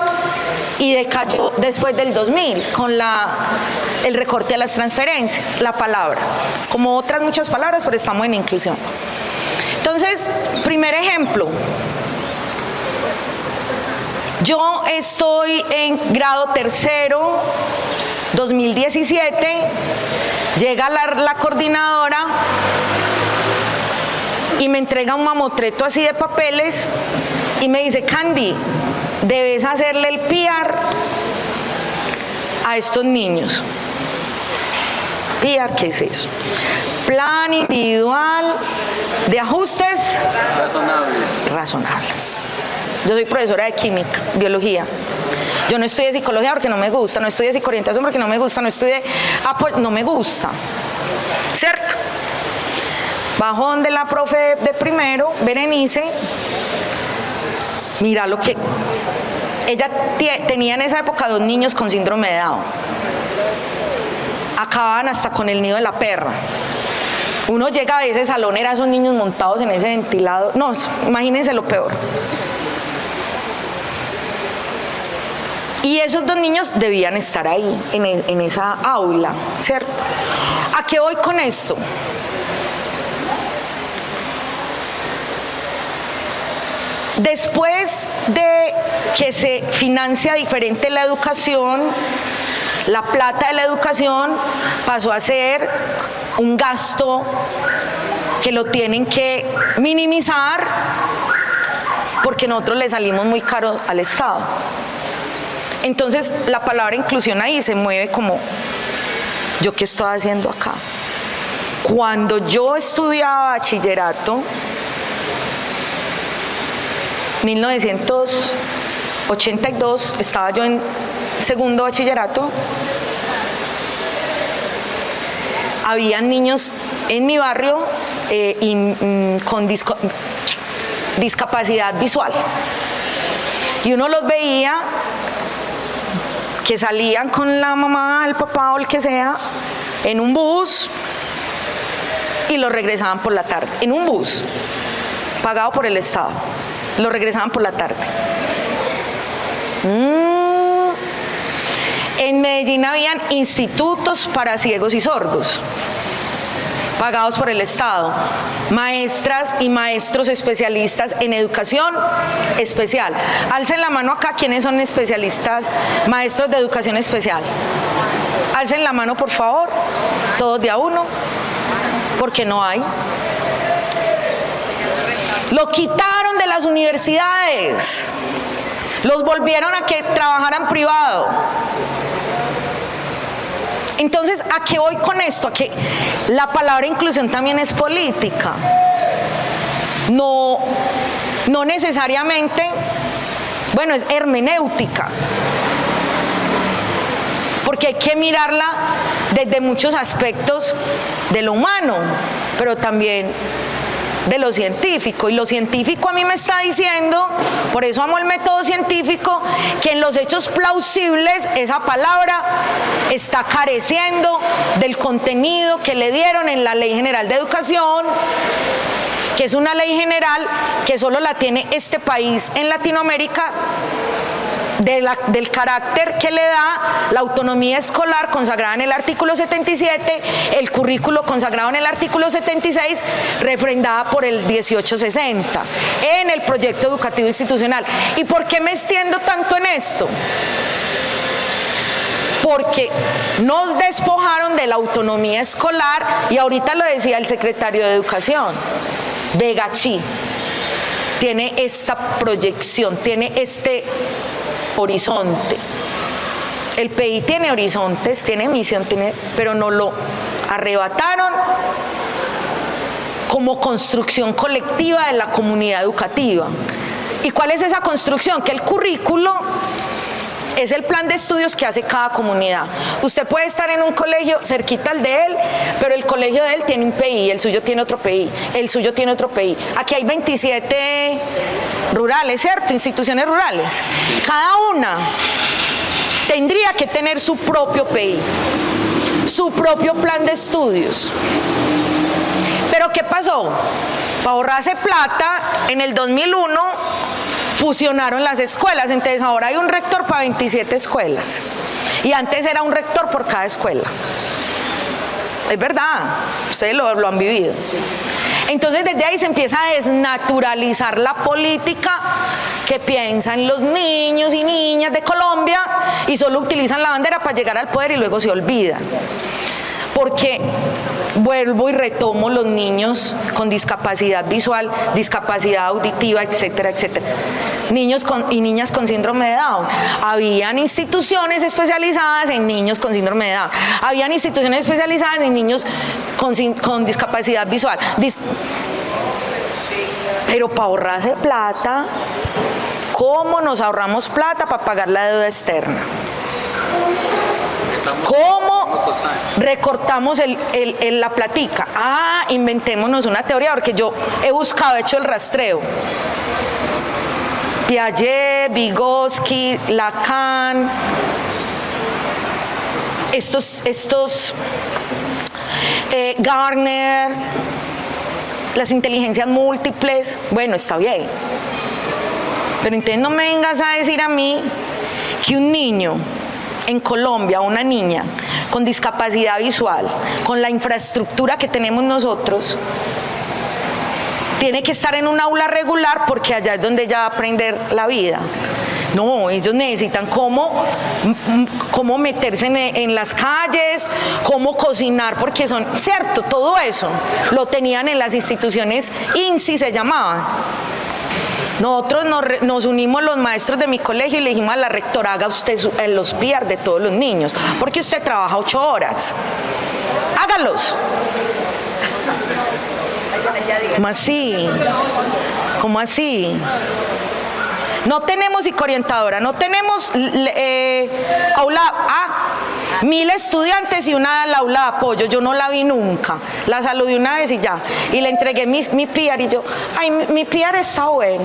y decayó después del 2000 con el recorte a las transferencias, la palabra, como otras muchas palabras, pero estamos en inclusión. Entonces, primer ejemplo, yo estoy en grado tercero, 2017, llega la coordinadora y me entrega un mamotreto así de papeles y me dice, Candy, debes hacerle el PR a estos niños. PR, ¿qué es eso? Plan individual de ajustes Razonables. Yo soy profesora de química, biología. Yo no estudié psicología porque no me gusta, no estudié psicoorientación porque no me gusta, no estudié apoyo, no me gusta. ¿Cierto? Bajo donde la profe de primero, Berenice, mira lo que... Ella tenía en esa época 2 niños con síndrome de Down. Acababan hasta con el nido de la perra. Uno llega a ese salón, eran esos niños montados en ese ventilador. No, imagínense lo peor. Y esos 2 niños debían estar ahí, en esa aula, ¿cierto? ¿A qué voy con esto? Después de que se financia diferente la educación, la plata de la educación pasó a ser un gasto que lo tienen que minimizar porque nosotros le salimos muy caro al Estado. Entonces la palabra inclusión ahí se mueve como, ¿yo qué estoy haciendo acá? Cuando yo estudiaba bachillerato, 1982, estaba yo en segundo bachillerato, habían niños en mi barrio con discapacidad visual y uno los veía que salían con la mamá, el papá o el que sea en un bus y los regresaban por la tarde, en un bus pagado por el Estado, los regresaban por la tarde. En Medellín habían institutos para ciegos y sordos pagados por el Estado, maestras y maestros especialistas en educación especial. Alcen la mano acá, ¿quiénes son especialistas, maestros de educación especial? Alcen la mano, por favor, todos de a uno, porque no hay. Lo quitaron de las universidades, los volvieron a que trabajaran privado. Entonces, ¿a qué voy con esto? A que la palabra inclusión también es política. No necesariamente, bueno, es hermenéutica. Porque hay que mirarla desde muchos aspectos de lo humano, pero también de lo científico. Y lo científico a mí me está diciendo, por eso amo el método científico, que en los hechos plausibles esa palabra está careciendo del contenido que le dieron en la Ley General de Educación, que es una ley general que solo la tiene este país en Latinoamérica, del carácter que le da la autonomía escolar consagrada en el artículo 77, el currículo consagrado en el artículo 76, refrendada por el 1860 en el proyecto educativo institucional. ¿Y por qué me extiendo tanto en esto? Porque nos despojaron de la autonomía escolar, y ahorita lo decía el secretario de Educación, Begachí, tiene esta proyección, tiene este horizonte. El PI tiene horizontes, tiene misión, pero no lo arrebataron como construcción colectiva de la comunidad educativa. ¿Y cuál es esa construcción? Que el currículo es el plan de estudios que hace cada comunidad. Usted puede estar en un colegio cerquita al de él, pero el colegio de él tiene un PI, el suyo tiene otro PI, el suyo tiene otro PI. Aquí hay 27 rurales, ¿cierto? Instituciones rurales. Cada una tendría que tener su propio PI, su propio plan de estudios. Pero ¿qué pasó? Para ahorrarse plata, en el 2001 fusionaron las escuelas, entonces ahora hay un rector para 27 escuelas y antes era un rector por cada escuela. Es verdad, ustedes lo han vivido. Entonces desde ahí se empieza a desnaturalizar la política que piensa en los niños y niñas de Colombia y solo utilizan la bandera para llegar al poder y luego se olvidan. porque vuelvo y retomo los niños con discapacidad visual, discapacidad auditiva, etcétera, etcétera. Niños y niñas con síndrome de Down. Habían instituciones especializadas en niños con síndrome de Down. Habían instituciones especializadas en niños con discapacidad visual. Pero para ahorrarse plata, ¿cómo nos ahorramos plata para pagar la deuda externa? ¿Cómo recortamos la platica? Inventémonos una teoría, porque yo he buscado, he hecho el rastreo. Piaget, Vygotsky, Lacan, Gardner, las inteligencias múltiples. Bueno, está bien. Pero entonces no me vengas a decir a mí que un niño en Colombia, una niña con discapacidad visual, con la infraestructura que tenemos nosotros, tiene que estar en un aula regular porque allá es donde ella va a aprender la vida. No, ellos necesitan cómo meterse en las calles, cómo cocinar, porque son, cierto, todo eso lo tenían en las instituciones INSI, se llamaban. Nosotros nos unimos los maestros de mi colegio y le dijimos a la rectora: haga usted los PIAR de todos los niños, porque usted trabaja 8 horas. Hágalos. ¿Cómo así? ¿Cómo así? No tenemos psicoorientadora, no tenemos aula, 1000 estudiantes y una al aula de apoyo. Yo no la vi nunca, la saludé una vez y ya, y le entregué mi PIAR y yo, mi PIAR está bueno.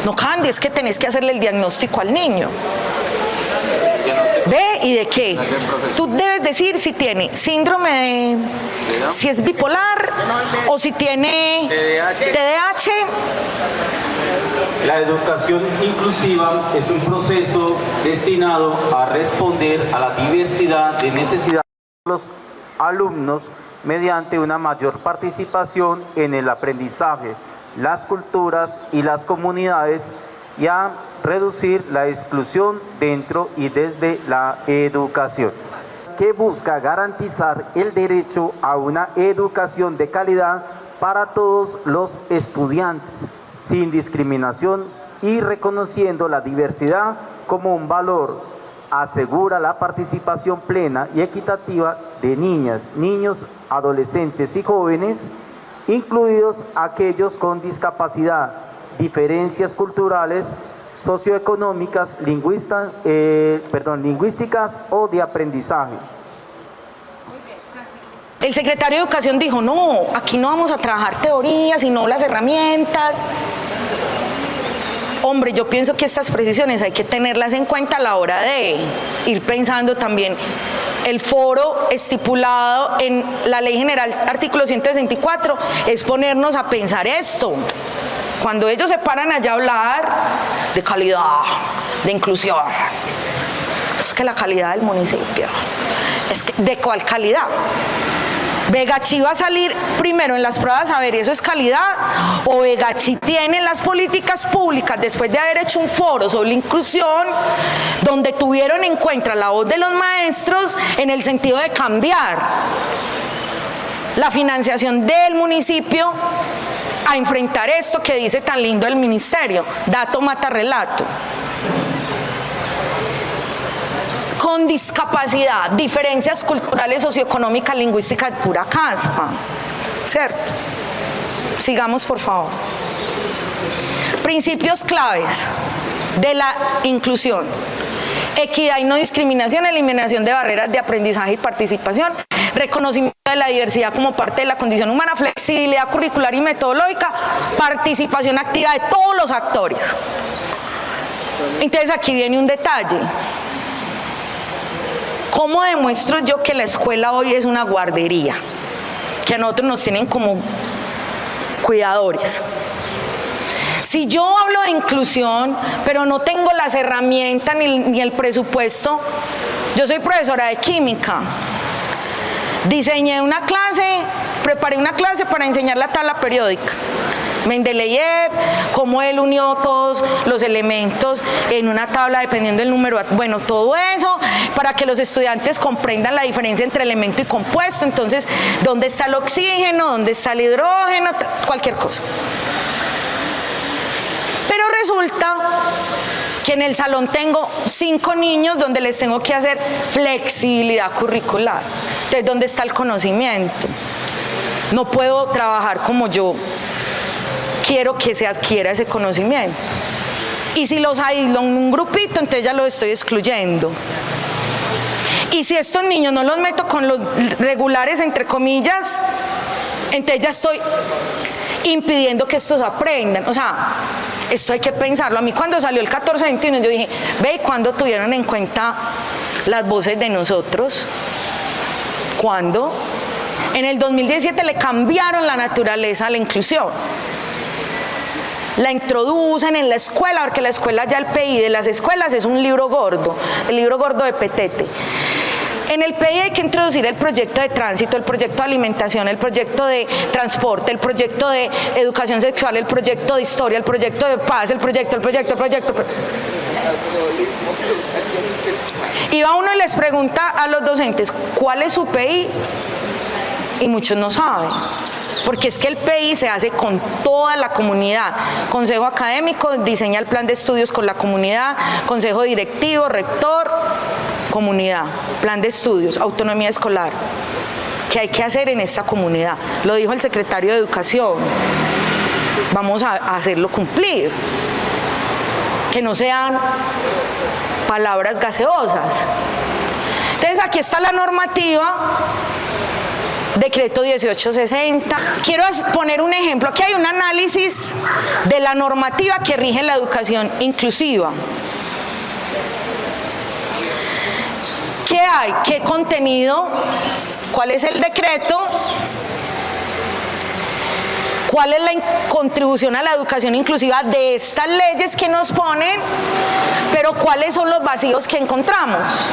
No, Candy, es que tenés que hacerle el diagnóstico al niño. ¿Ve? ¿Y de qué? Tú debes decir si tiene síndrome de... si es bipolar o si tiene TDAH. La educación inclusiva es un proceso destinado a responder a la diversidad de necesidades de los alumnos mediante una mayor participación en el aprendizaje, las culturas y las comunidades, y a reducir la exclusión dentro y desde la educación, que busca garantizar el derecho a una educación de calidad para todos los estudiantes, sin discriminación y reconociendo la diversidad como un valor. Asegura la participación plena y equitativa de niñas, niños, adolescentes y jóvenes, incluidos aquellos con discapacidad, diferencias culturales, socioeconómicas, lingüísticas o de aprendizaje. El secretario de Educación dijo: no, aquí no vamos a trabajar teorías, sino las herramientas. Hombre, yo pienso que estas precisiones hay que tenerlas en cuenta a la hora de ir pensando también. El foro estipulado en la Ley General, artículo 164, es ponernos a pensar esto. Cuando ellos se paran allá a hablar de calidad, de inclusión, es que la calidad del municipio, es que, ¿de cuál calidad? Vegachi va a salir primero en las pruebas a ver, ¿eso es calidad? O Vegachi tiene las políticas públicas, después de haber hecho un foro sobre la inclusión, donde tuvieron en cuenta la voz de los maestros en el sentido de cambiar la financiación del municipio a enfrentar esto que dice tan lindo el ministerio: dato mata relato. Con discapacidad, diferencias culturales, socioeconómicas, lingüísticas, pura caspa, ¿cierto? Sigamos, por favor. Principios claves de la inclusión: equidad y no discriminación, eliminación de barreras de aprendizaje y participación, reconocimiento de la diversidad como parte de la condición humana, flexibilidad curricular y metodológica, participación activa de todos los actores. Entonces aquí viene un detalle. ¿Cómo demuestro yo que la escuela hoy es una guardería? Que a nosotros nos tienen como cuidadores. Si yo hablo de inclusión, pero no tengo las herramientas ni el presupuesto, yo soy profesora de química. Diseñé una clase, preparé una clase para enseñar la tabla periódica. Mendeleev, cómo él unió todos los elementos en una tabla dependiendo del número, bueno, todo eso para que los estudiantes comprendan la diferencia entre elemento y compuesto. Entonces, ¿dónde está el oxígeno? ¿Dónde está el hidrógeno? Cualquier cosa. Pero resulta que en el salón tengo 5 niños donde les tengo que hacer flexibilidad curricular. Entonces, ¿dónde está el conocimiento? No puedo trabajar como yo quiero que se adquiera ese conocimiento. Y si los aíslo en un grupito, entonces ya los estoy excluyendo. Y si estos niños no los meto con los regulares, entre comillas, entonces ya estoy impidiendo que estos aprendan. O sea, esto hay que pensarlo. A mí cuando salió el 1421 yo dije, ve, ¿cuándo tuvieron en cuenta las voces de nosotros? ¿Cuándo? En el 2017 le cambiaron la naturaleza a la inclusión. La introducen en la escuela, porque la escuela ya el PI de las escuelas es un libro gordo, el libro gordo de Petete. En el PI hay que introducir el proyecto de tránsito, el proyecto de alimentación, el proyecto de transporte, el proyecto de educación sexual, el proyecto de historia, el proyecto de paz, el proyecto. Y va uno y les pregunta a los docentes, ¿cuál es su PI? Y muchos no saben, porque es que el PI se hace con toda la comunidad. Consejo académico diseña el plan de estudios con la comunidad, consejo directivo, rector, comunidad, plan de estudios, autonomía escolar. ¿Qué hay que hacer en esta comunidad? Lo dijo el secretario de Educación. Vamos a hacerlo cumplir. Que no sean palabras gaseosas. Entonces aquí está la normativa. Decreto 1860. Quiero poner un ejemplo. Aquí hay un análisis de la normativa que rige la educación inclusiva. ¿Qué hay? ¿Qué contenido? ¿Cuál es el decreto? ¿Cuál es la contribución a la educación inclusiva de estas leyes que nos ponen? Pero ¿cuáles son los vacíos que encontramos?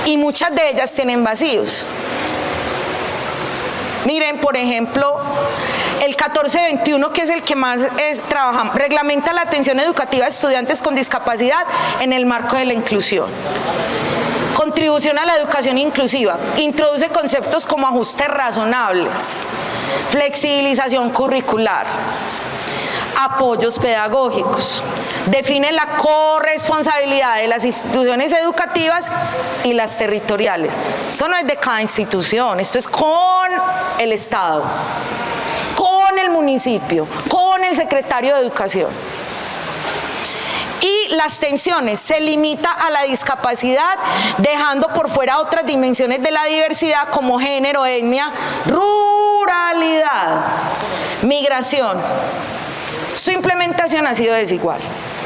Y muchas de ellas tienen vacíos. Miren, por ejemplo, el 1421, que es el que más trabajamos, reglamenta la atención educativa de estudiantes con discapacidad en el marco de la inclusión. Contribución a la educación inclusiva. Introduce conceptos como ajustes razonables, flexibilización curricular, apoyos pedagógicos. Define la corresponsabilidad de las instituciones educativas y las territoriales. Esto no es de cada institución, esto es con el Estado, con el municipio, con el secretario de Educación. Y las tensiones, se limita a la discapacidad, dejando por fuera otras dimensiones de la diversidad como género, etnia, ruralidad, migración. Su implementación ha sido desigual.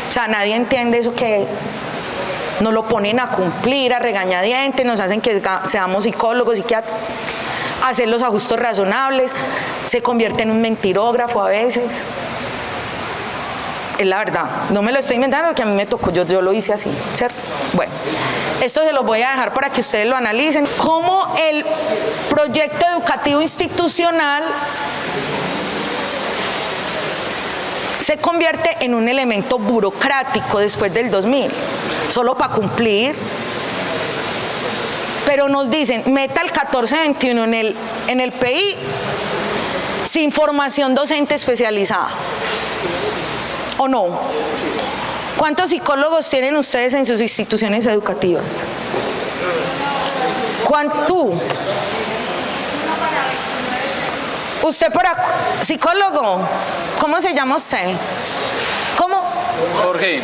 O sea, nadie entiende eso, que nos lo ponen a cumplir, a regañadientes, nos hacen que seamos psicólogos, psiquiatras, hacer los ajustes razonables, se convierte en un mentirógrafo a veces. Es la verdad, no me lo estoy inventando, que a mí me tocó, yo lo hice así, ¿cierto? Bueno, esto se lo voy a dejar para que ustedes lo analicen. Cómo el proyecto educativo institucional se convierte en un elemento burocrático después del 2000, solo para cumplir. Pero nos dicen, meta el 1421 en el PI sin formación docente especializada. ¿O no? ¿Cuántos psicólogos tienen ustedes en sus instituciones educativas? ¿Cuánto? ¿Usted psicólogo? ¿Cómo se llama usted? ¿Cómo? Jorge.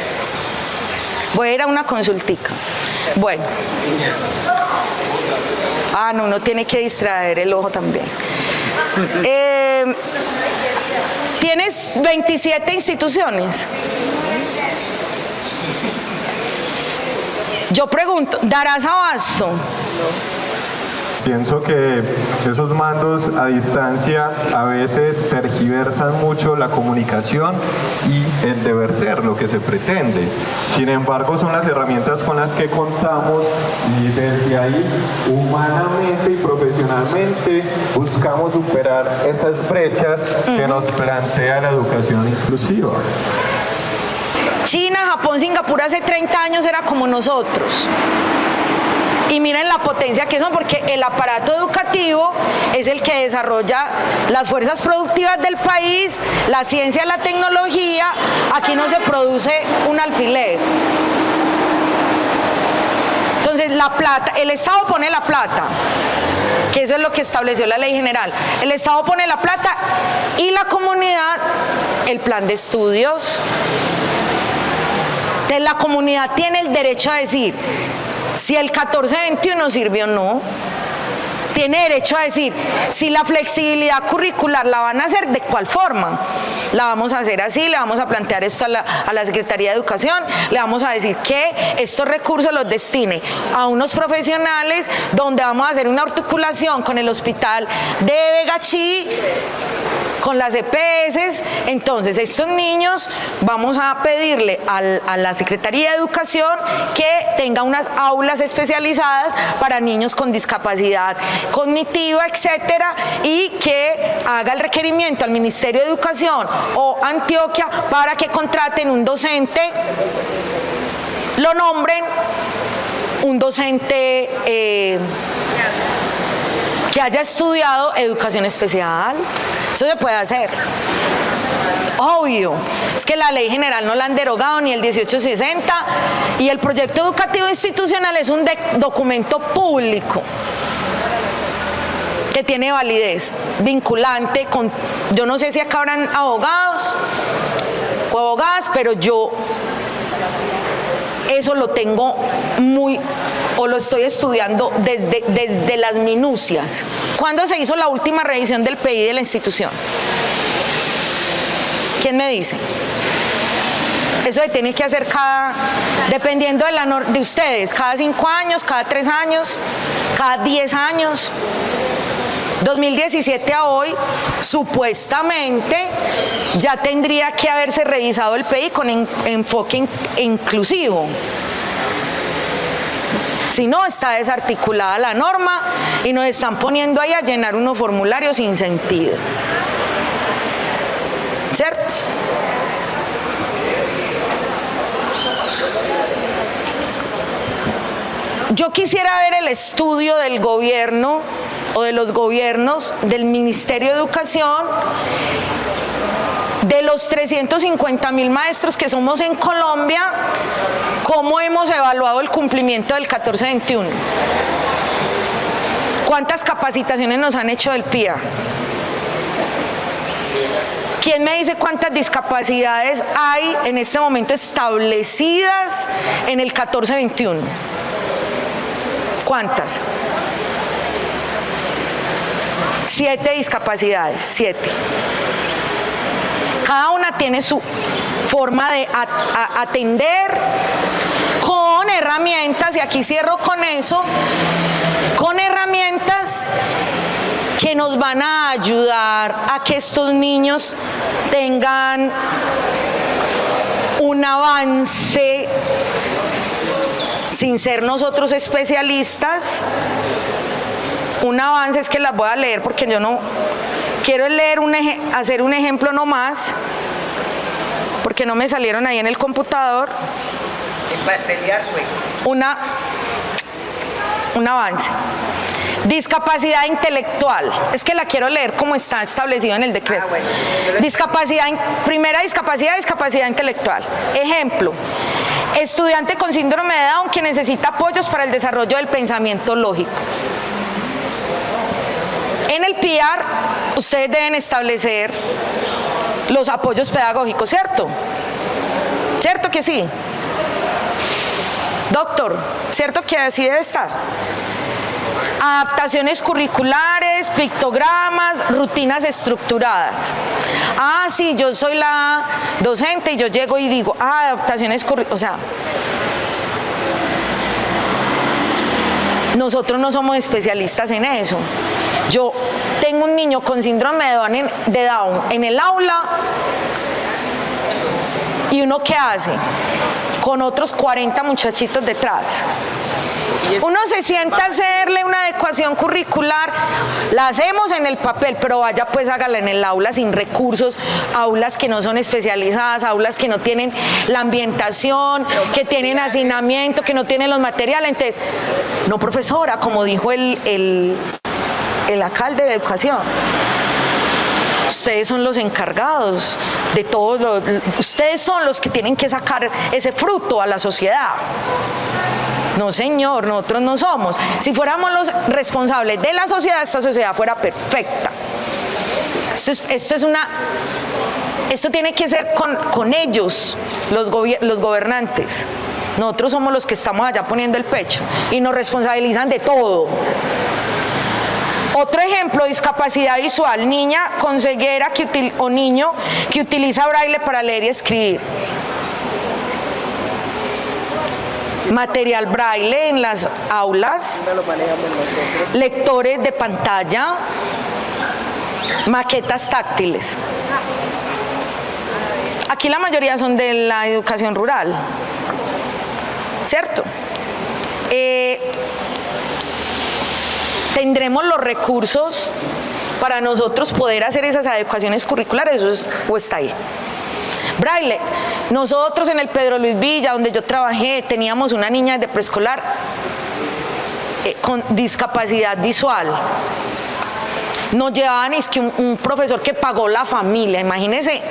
Voy a ir a una consultica. Bueno. No, uno tiene que distraer el ojo también. ¿Tienes 27 instituciones? Yo pregunto, ¿darás abasto? Pienso que esos mandos a distancia a veces tergiversan mucho la comunicación y el deber ser, lo que se pretende. Sin embargo, son las herramientas con las que contamos y desde ahí, humanamente y profesionalmente, buscamos superar esas brechas que nos plantea la educación inclusiva. China, Japón, Singapur hace 30 años era como nosotros. Y miren la potencia que son, porque el aparato educativo es el que desarrolla las fuerzas productivas del país, la ciencia, la tecnología. Aquí no se produce un alfiler. Entonces la plata, el Estado pone la plata, que eso es lo que estableció la ley general. El Estado pone la plata y la comunidad el plan de estudios. Entonces la comunidad tiene el derecho a decir si el 14-21 sirve o no. Tiene derecho a decir si la flexibilidad curricular la van a hacer, de cuál forma. La vamos a hacer así, le vamos a plantear esto a la Secretaría de Educación, le vamos a decir que estos recursos los destine a unos profesionales, donde vamos a hacer una articulación con el hospital de Vegachí, con las EPS. Entonces estos niños vamos a pedirle a la Secretaría de Educación que tenga unas aulas especializadas para niños con discapacidad cognitiva, etcétera, y que haga el requerimiento al Ministerio de Educación o Antioquia para que contraten un docente, lo nombren un docente que haya estudiado educación especial. Eso se puede hacer. Obvio, es que la ley general no la han derogado ni el 1860 y el proyecto educativo institucional es un documento público que tiene validez vinculante con, yo no sé si acá habrán abogados o abogadas, pero yo eso lo tengo o lo estoy estudiando desde las minucias. ¿Cuándo se hizo la última revisión del PI de la institución? ¿Quién me dice? Eso se tiene que hacer dependiendo de ustedes, cada 5 años, cada 3 años, cada 10 años. 2017 a hoy, supuestamente, ya tendría que haberse revisado el PI con enfoque inclusivo. Si no, está desarticulada la norma y nos están poniendo ahí a llenar unos formularios sin sentido. ¿Cierto? Yo quisiera ver el estudio del gobierno o de los gobiernos del Ministerio de Educación, de los 350.000 maestros que somos en Colombia, cómo hemos evaluado el cumplimiento del 14-21. ¿Cuántas capacitaciones nos han hecho del PIA? ¿Quién me dice cuántas discapacidades hay en este momento establecidas en el 14-21? ¿Cuántas? 7 discapacidades, 7. Cada una tiene su forma de atender con herramientas, y aquí cierro con eso, con herramientas que nos van a ayudar a que estos niños tengan un avance sin ser nosotros especialistas. Un avance es que las voy a leer porque yo no quiero leer hacer un ejemplo nomás, porque no me salieron ahí en el computador. Un avance. Discapacidad intelectual. Es que la quiero leer como está establecido en el decreto. Primera discapacidad intelectual. Ejemplo. Estudiante con síndrome de Down que necesita apoyos para el desarrollo del pensamiento lógico. En el PIAR, ustedes deben establecer los apoyos pedagógicos, ¿cierto? ¿Cierto que sí? Doctor, ¿cierto que así debe estar? Adaptaciones curriculares, pictogramas, rutinas estructuradas. Ah, sí, yo soy la docente y yo llego y digo, adaptaciones curriculares, o sea, nosotros no somos especialistas en eso. Yo tengo un niño con síndrome de Down en el aula y uno ¿qué hace? Con otros 40 muchachitos detrás. Uno se sienta a hacerle una adecuación curricular, la hacemos en el papel, pero vaya pues hágala en el aula sin recursos, aulas que no son especializadas, aulas que no tienen la ambientación, que tienen hacinamiento, que no tienen los materiales. Entonces, no profesora, como dijo el alcalde de educación. Ustedes son los encargados de todo, ustedes son los que tienen que sacar ese fruto a la sociedad. No, señor, nosotros no somos. Si fuéramos los responsables de la sociedad, esta sociedad fuera perfecta. Esto tiene que ser con ellos, los gobernantes. Nosotros somos los que estamos allá poniendo el pecho y nos responsabilizan de todo. Otro ejemplo, discapacidad visual, niña con ceguera o niño que utiliza braille para leer y escribir. Material braille en las aulas, lectores de pantalla, maquetas táctiles. Aquí la mayoría son de la educación rural, ¿cierto? ¿Tendremos los recursos para nosotros poder hacer esas adecuaciones curriculares? ¿O está ahí? Braille. Nosotros en el Pedro Luis Villa, donde yo trabajé, teníamos una niña de preescolar con discapacidad visual. Nos llevaban, es que un profesor que pagó la familia, imagínense,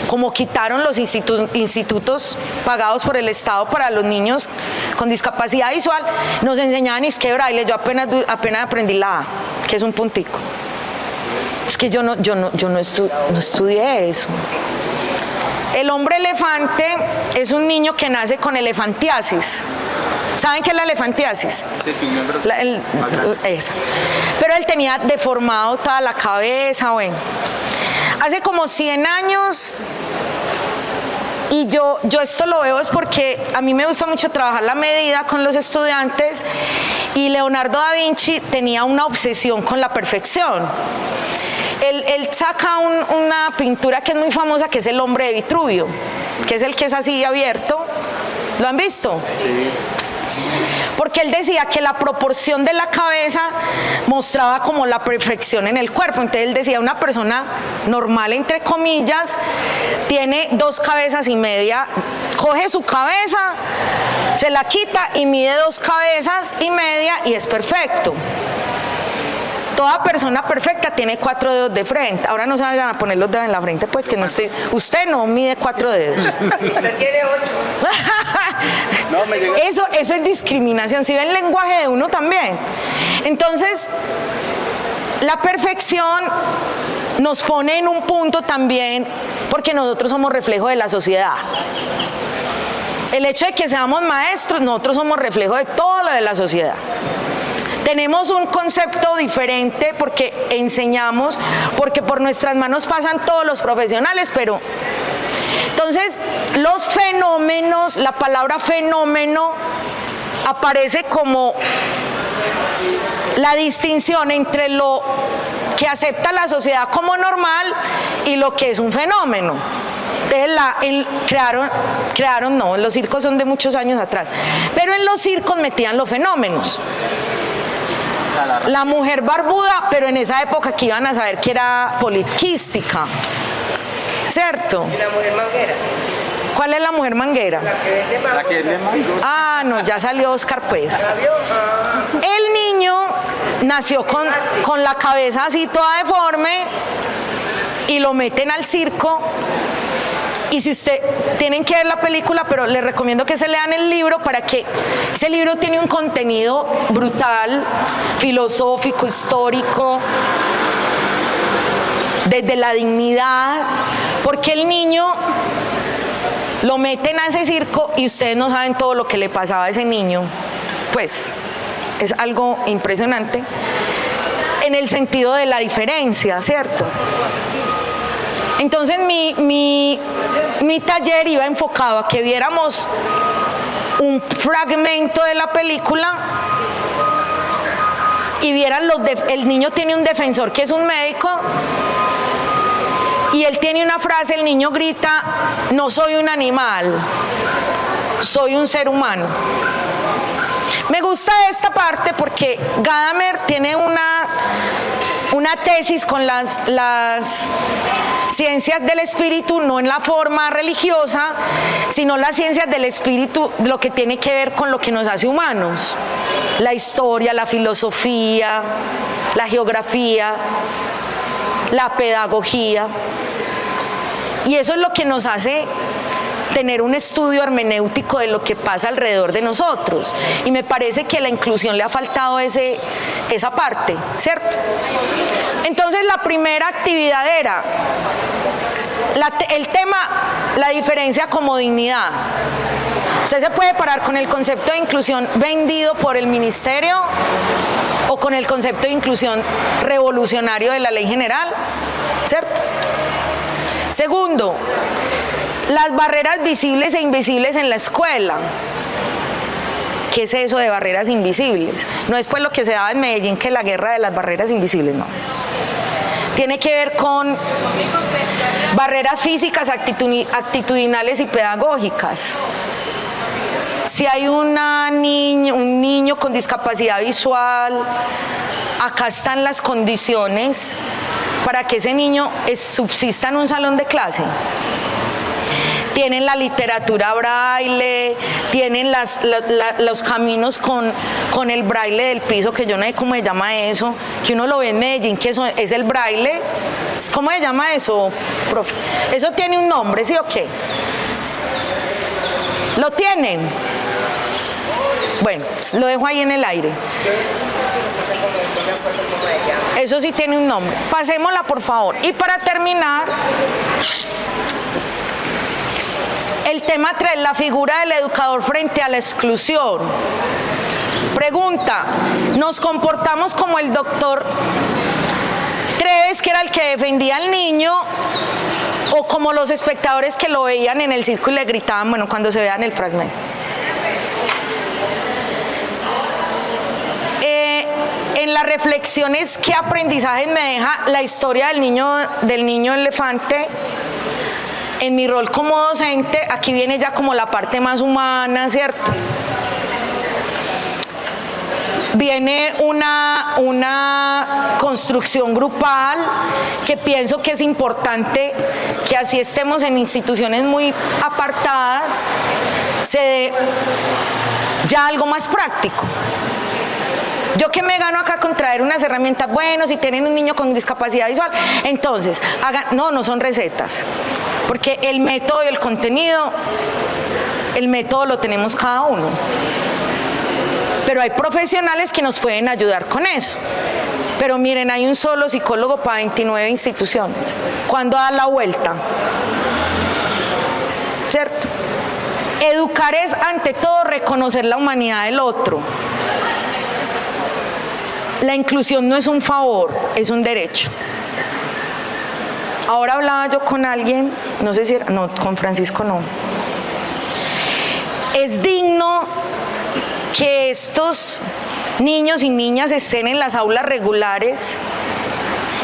como quitaron los institutos pagados por el Estado para los niños con discapacidad visual, nos enseñaban, es que braille, yo apenas aprendí la A, que es un puntico. Es que yo no estudié eso. El hombre elefante es un niño que nace con elefantiasis. ¿Saben qué es la elefantiasis? Sí, tus miembros. Esa. Pero él tenía deformado toda la cabeza, bueno. Hace como 100 años, y yo esto lo veo es porque a mí me gusta mucho trabajar la medida con los estudiantes, y Leonardo da Vinci tenía una obsesión con la perfección. Él saca una pintura que es muy famosa, que es el hombre de Vitruvio, que es el que es así abierto. ¿Lo han visto? Sí. Porque él decía que la proporción de la cabeza mostraba como la perfección en el cuerpo. Entonces él decía, una persona normal, entre comillas, tiene 2 cabezas y media, coge su cabeza, se la quita y mide 2 cabezas y media y es perfecto. Toda persona perfecta tiene 4 dedos de frente. Ahora no se van a poner los dedos en la frente, pues que no estoy. Usted no mide 4 dedos. Usted tiene 8. Eso es discriminación. Si ven el lenguaje de uno también. Entonces, la perfección nos pone en un punto también, porque nosotros somos reflejo de la sociedad. El hecho de que seamos maestros, nosotros somos reflejo de todo lo de la sociedad. Tenemos un concepto diferente porque enseñamos, porque por nuestras manos pasan todos los profesionales, pero entonces los fenómenos, la palabra fenómeno aparece como la distinción entre lo que acepta la sociedad como normal y lo que es un fenómeno. Entonces los circos son de muchos años atrás, pero en los circos metían los fenómenos. La mujer barbuda, pero en esa época que iban a saber que era poliquística, ¿cierto? ¿Y la mujer manguera? ¿Cuál es la mujer manguera? La que vende mangos. Ah, no, ya salió Oscar pues. El niño nació con la cabeza así toda deforme y lo meten al circo. Y si usted, tienen que ver la película, pero les recomiendo que se lean el libro, para que ese libro tiene un contenido brutal, filosófico, histórico, desde la dignidad, porque el niño lo meten a ese circo y ustedes no saben todo lo que le pasaba a ese niño. Pues es algo impresionante en el sentido de la diferencia, ¿cierto? Entonces mi taller iba enfocado a que viéramos un fragmento de la película y vieran el niño tiene un defensor que es un médico, y él tiene una frase, el niño grita: no soy un animal, soy un ser humano. Me gusta esta parte porque Gadamer tiene una tesis con las ciencias del espíritu, no en la forma religiosa, sino las ciencias del espíritu, lo que tiene que ver con lo que nos hace humanos: la historia, la filosofía, la geografía, la pedagogía. Y eso es lo que nos hace tener un estudio hermenéutico de lo que pasa alrededor de nosotros. Y me parece que a la inclusión le ha faltado esa parte, ¿cierto? Entonces la primera actividad era el tema, la diferencia como dignidad. Usted se puede parar con el concepto de inclusión vendido por el ministerio o con el concepto de inclusión revolucionario de la ley general, ¿cierto? Segundo, las barreras visibles e invisibles en la escuela. ¿Qué es eso de barreras invisibles? No es pues lo que se daba en Medellín, que la guerra de las barreras invisibles, no. Tiene que ver con barreras físicas, actitudinales y pedagógicas. Si hay un niño con discapacidad visual, acá están las condiciones para que ese niño subsista en un salón de clase. Tienen la literatura braille, tienen los caminos con el braille del piso, que yo no sé cómo se llama eso, que uno lo ve en Medellín, que eso es el braille. ¿Cómo se llama eso, profe? Eso tiene un nombre, ¿sí o qué? ¿Lo tienen? Bueno, lo dejo ahí en el aire. Eso sí tiene un nombre. Pasémosla, por favor. Y para terminar, el tema 3, la figura del educador frente a la exclusión. Pregunta: ¿nos comportamos como el doctor Treves, que era el que defendía al niño, o como los espectadores que lo veían en el circo y le gritaban, bueno, cuando se vean el fragmento? En las reflexiones, ¿qué aprendizajes me deja la historia del niño elefante? En mi rol como docente, aquí viene ya como la parte más humana, ¿cierto? Viene una construcción grupal que pienso que es importante que así estemos en instituciones muy apartadas, se dé ya algo más práctico. ¿Yo qué me gano acá con traer unas herramientas? Bueno, si tienen un niño con discapacidad visual, entonces, no son recetas, porque el método y el contenido, el método lo tenemos cada uno. Pero hay profesionales que nos pueden ayudar con eso. Pero miren, hay un solo psicólogo para 29 instituciones. ¿Cuándo da la vuelta? ¿Cierto? Educar es, ante todo, reconocer la humanidad del otro. La inclusión no es un favor, es un derecho. Ahora hablaba yo con alguien, no sé si era, no, con Francisco no. Es digno que estos niños y niñas estén en las aulas regulares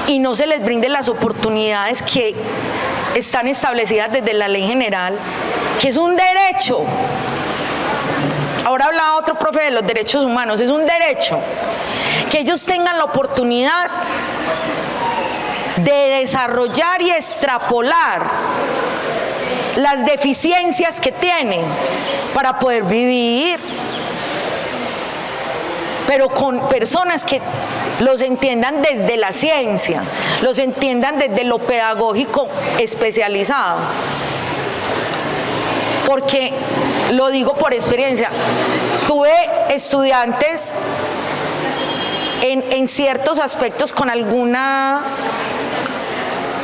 y no se les brinden las oportunidades que están establecidas desde la ley general, que es un derecho. Ahora hablaba otro profe de los derechos humanos, es un derecho que ellos tengan la oportunidad de desarrollar y extrapolar las deficiencias que tienen para poder vivir, pero con personas que los entiendan desde la ciencia, los entiendan desde lo pedagógico especializado. Porque lo digo por experiencia, tuve estudiantes en ciertos aspectos con alguna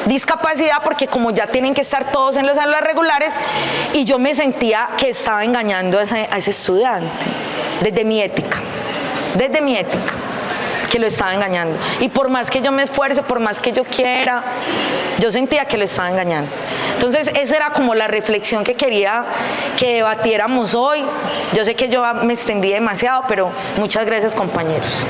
discapacidad, porque como ya tienen que estar todos en las aulas regulares, y yo me sentía que estaba engañando a ese estudiante, desde mi ética, que lo estaba engañando. Y por más que yo me esfuerce, por más que yo quiera, yo sentía que lo estaba engañando. Entonces esa era como la reflexión que quería que debatiéramos hoy. Yo sé que yo me extendí demasiado, pero muchas gracias, compañeros.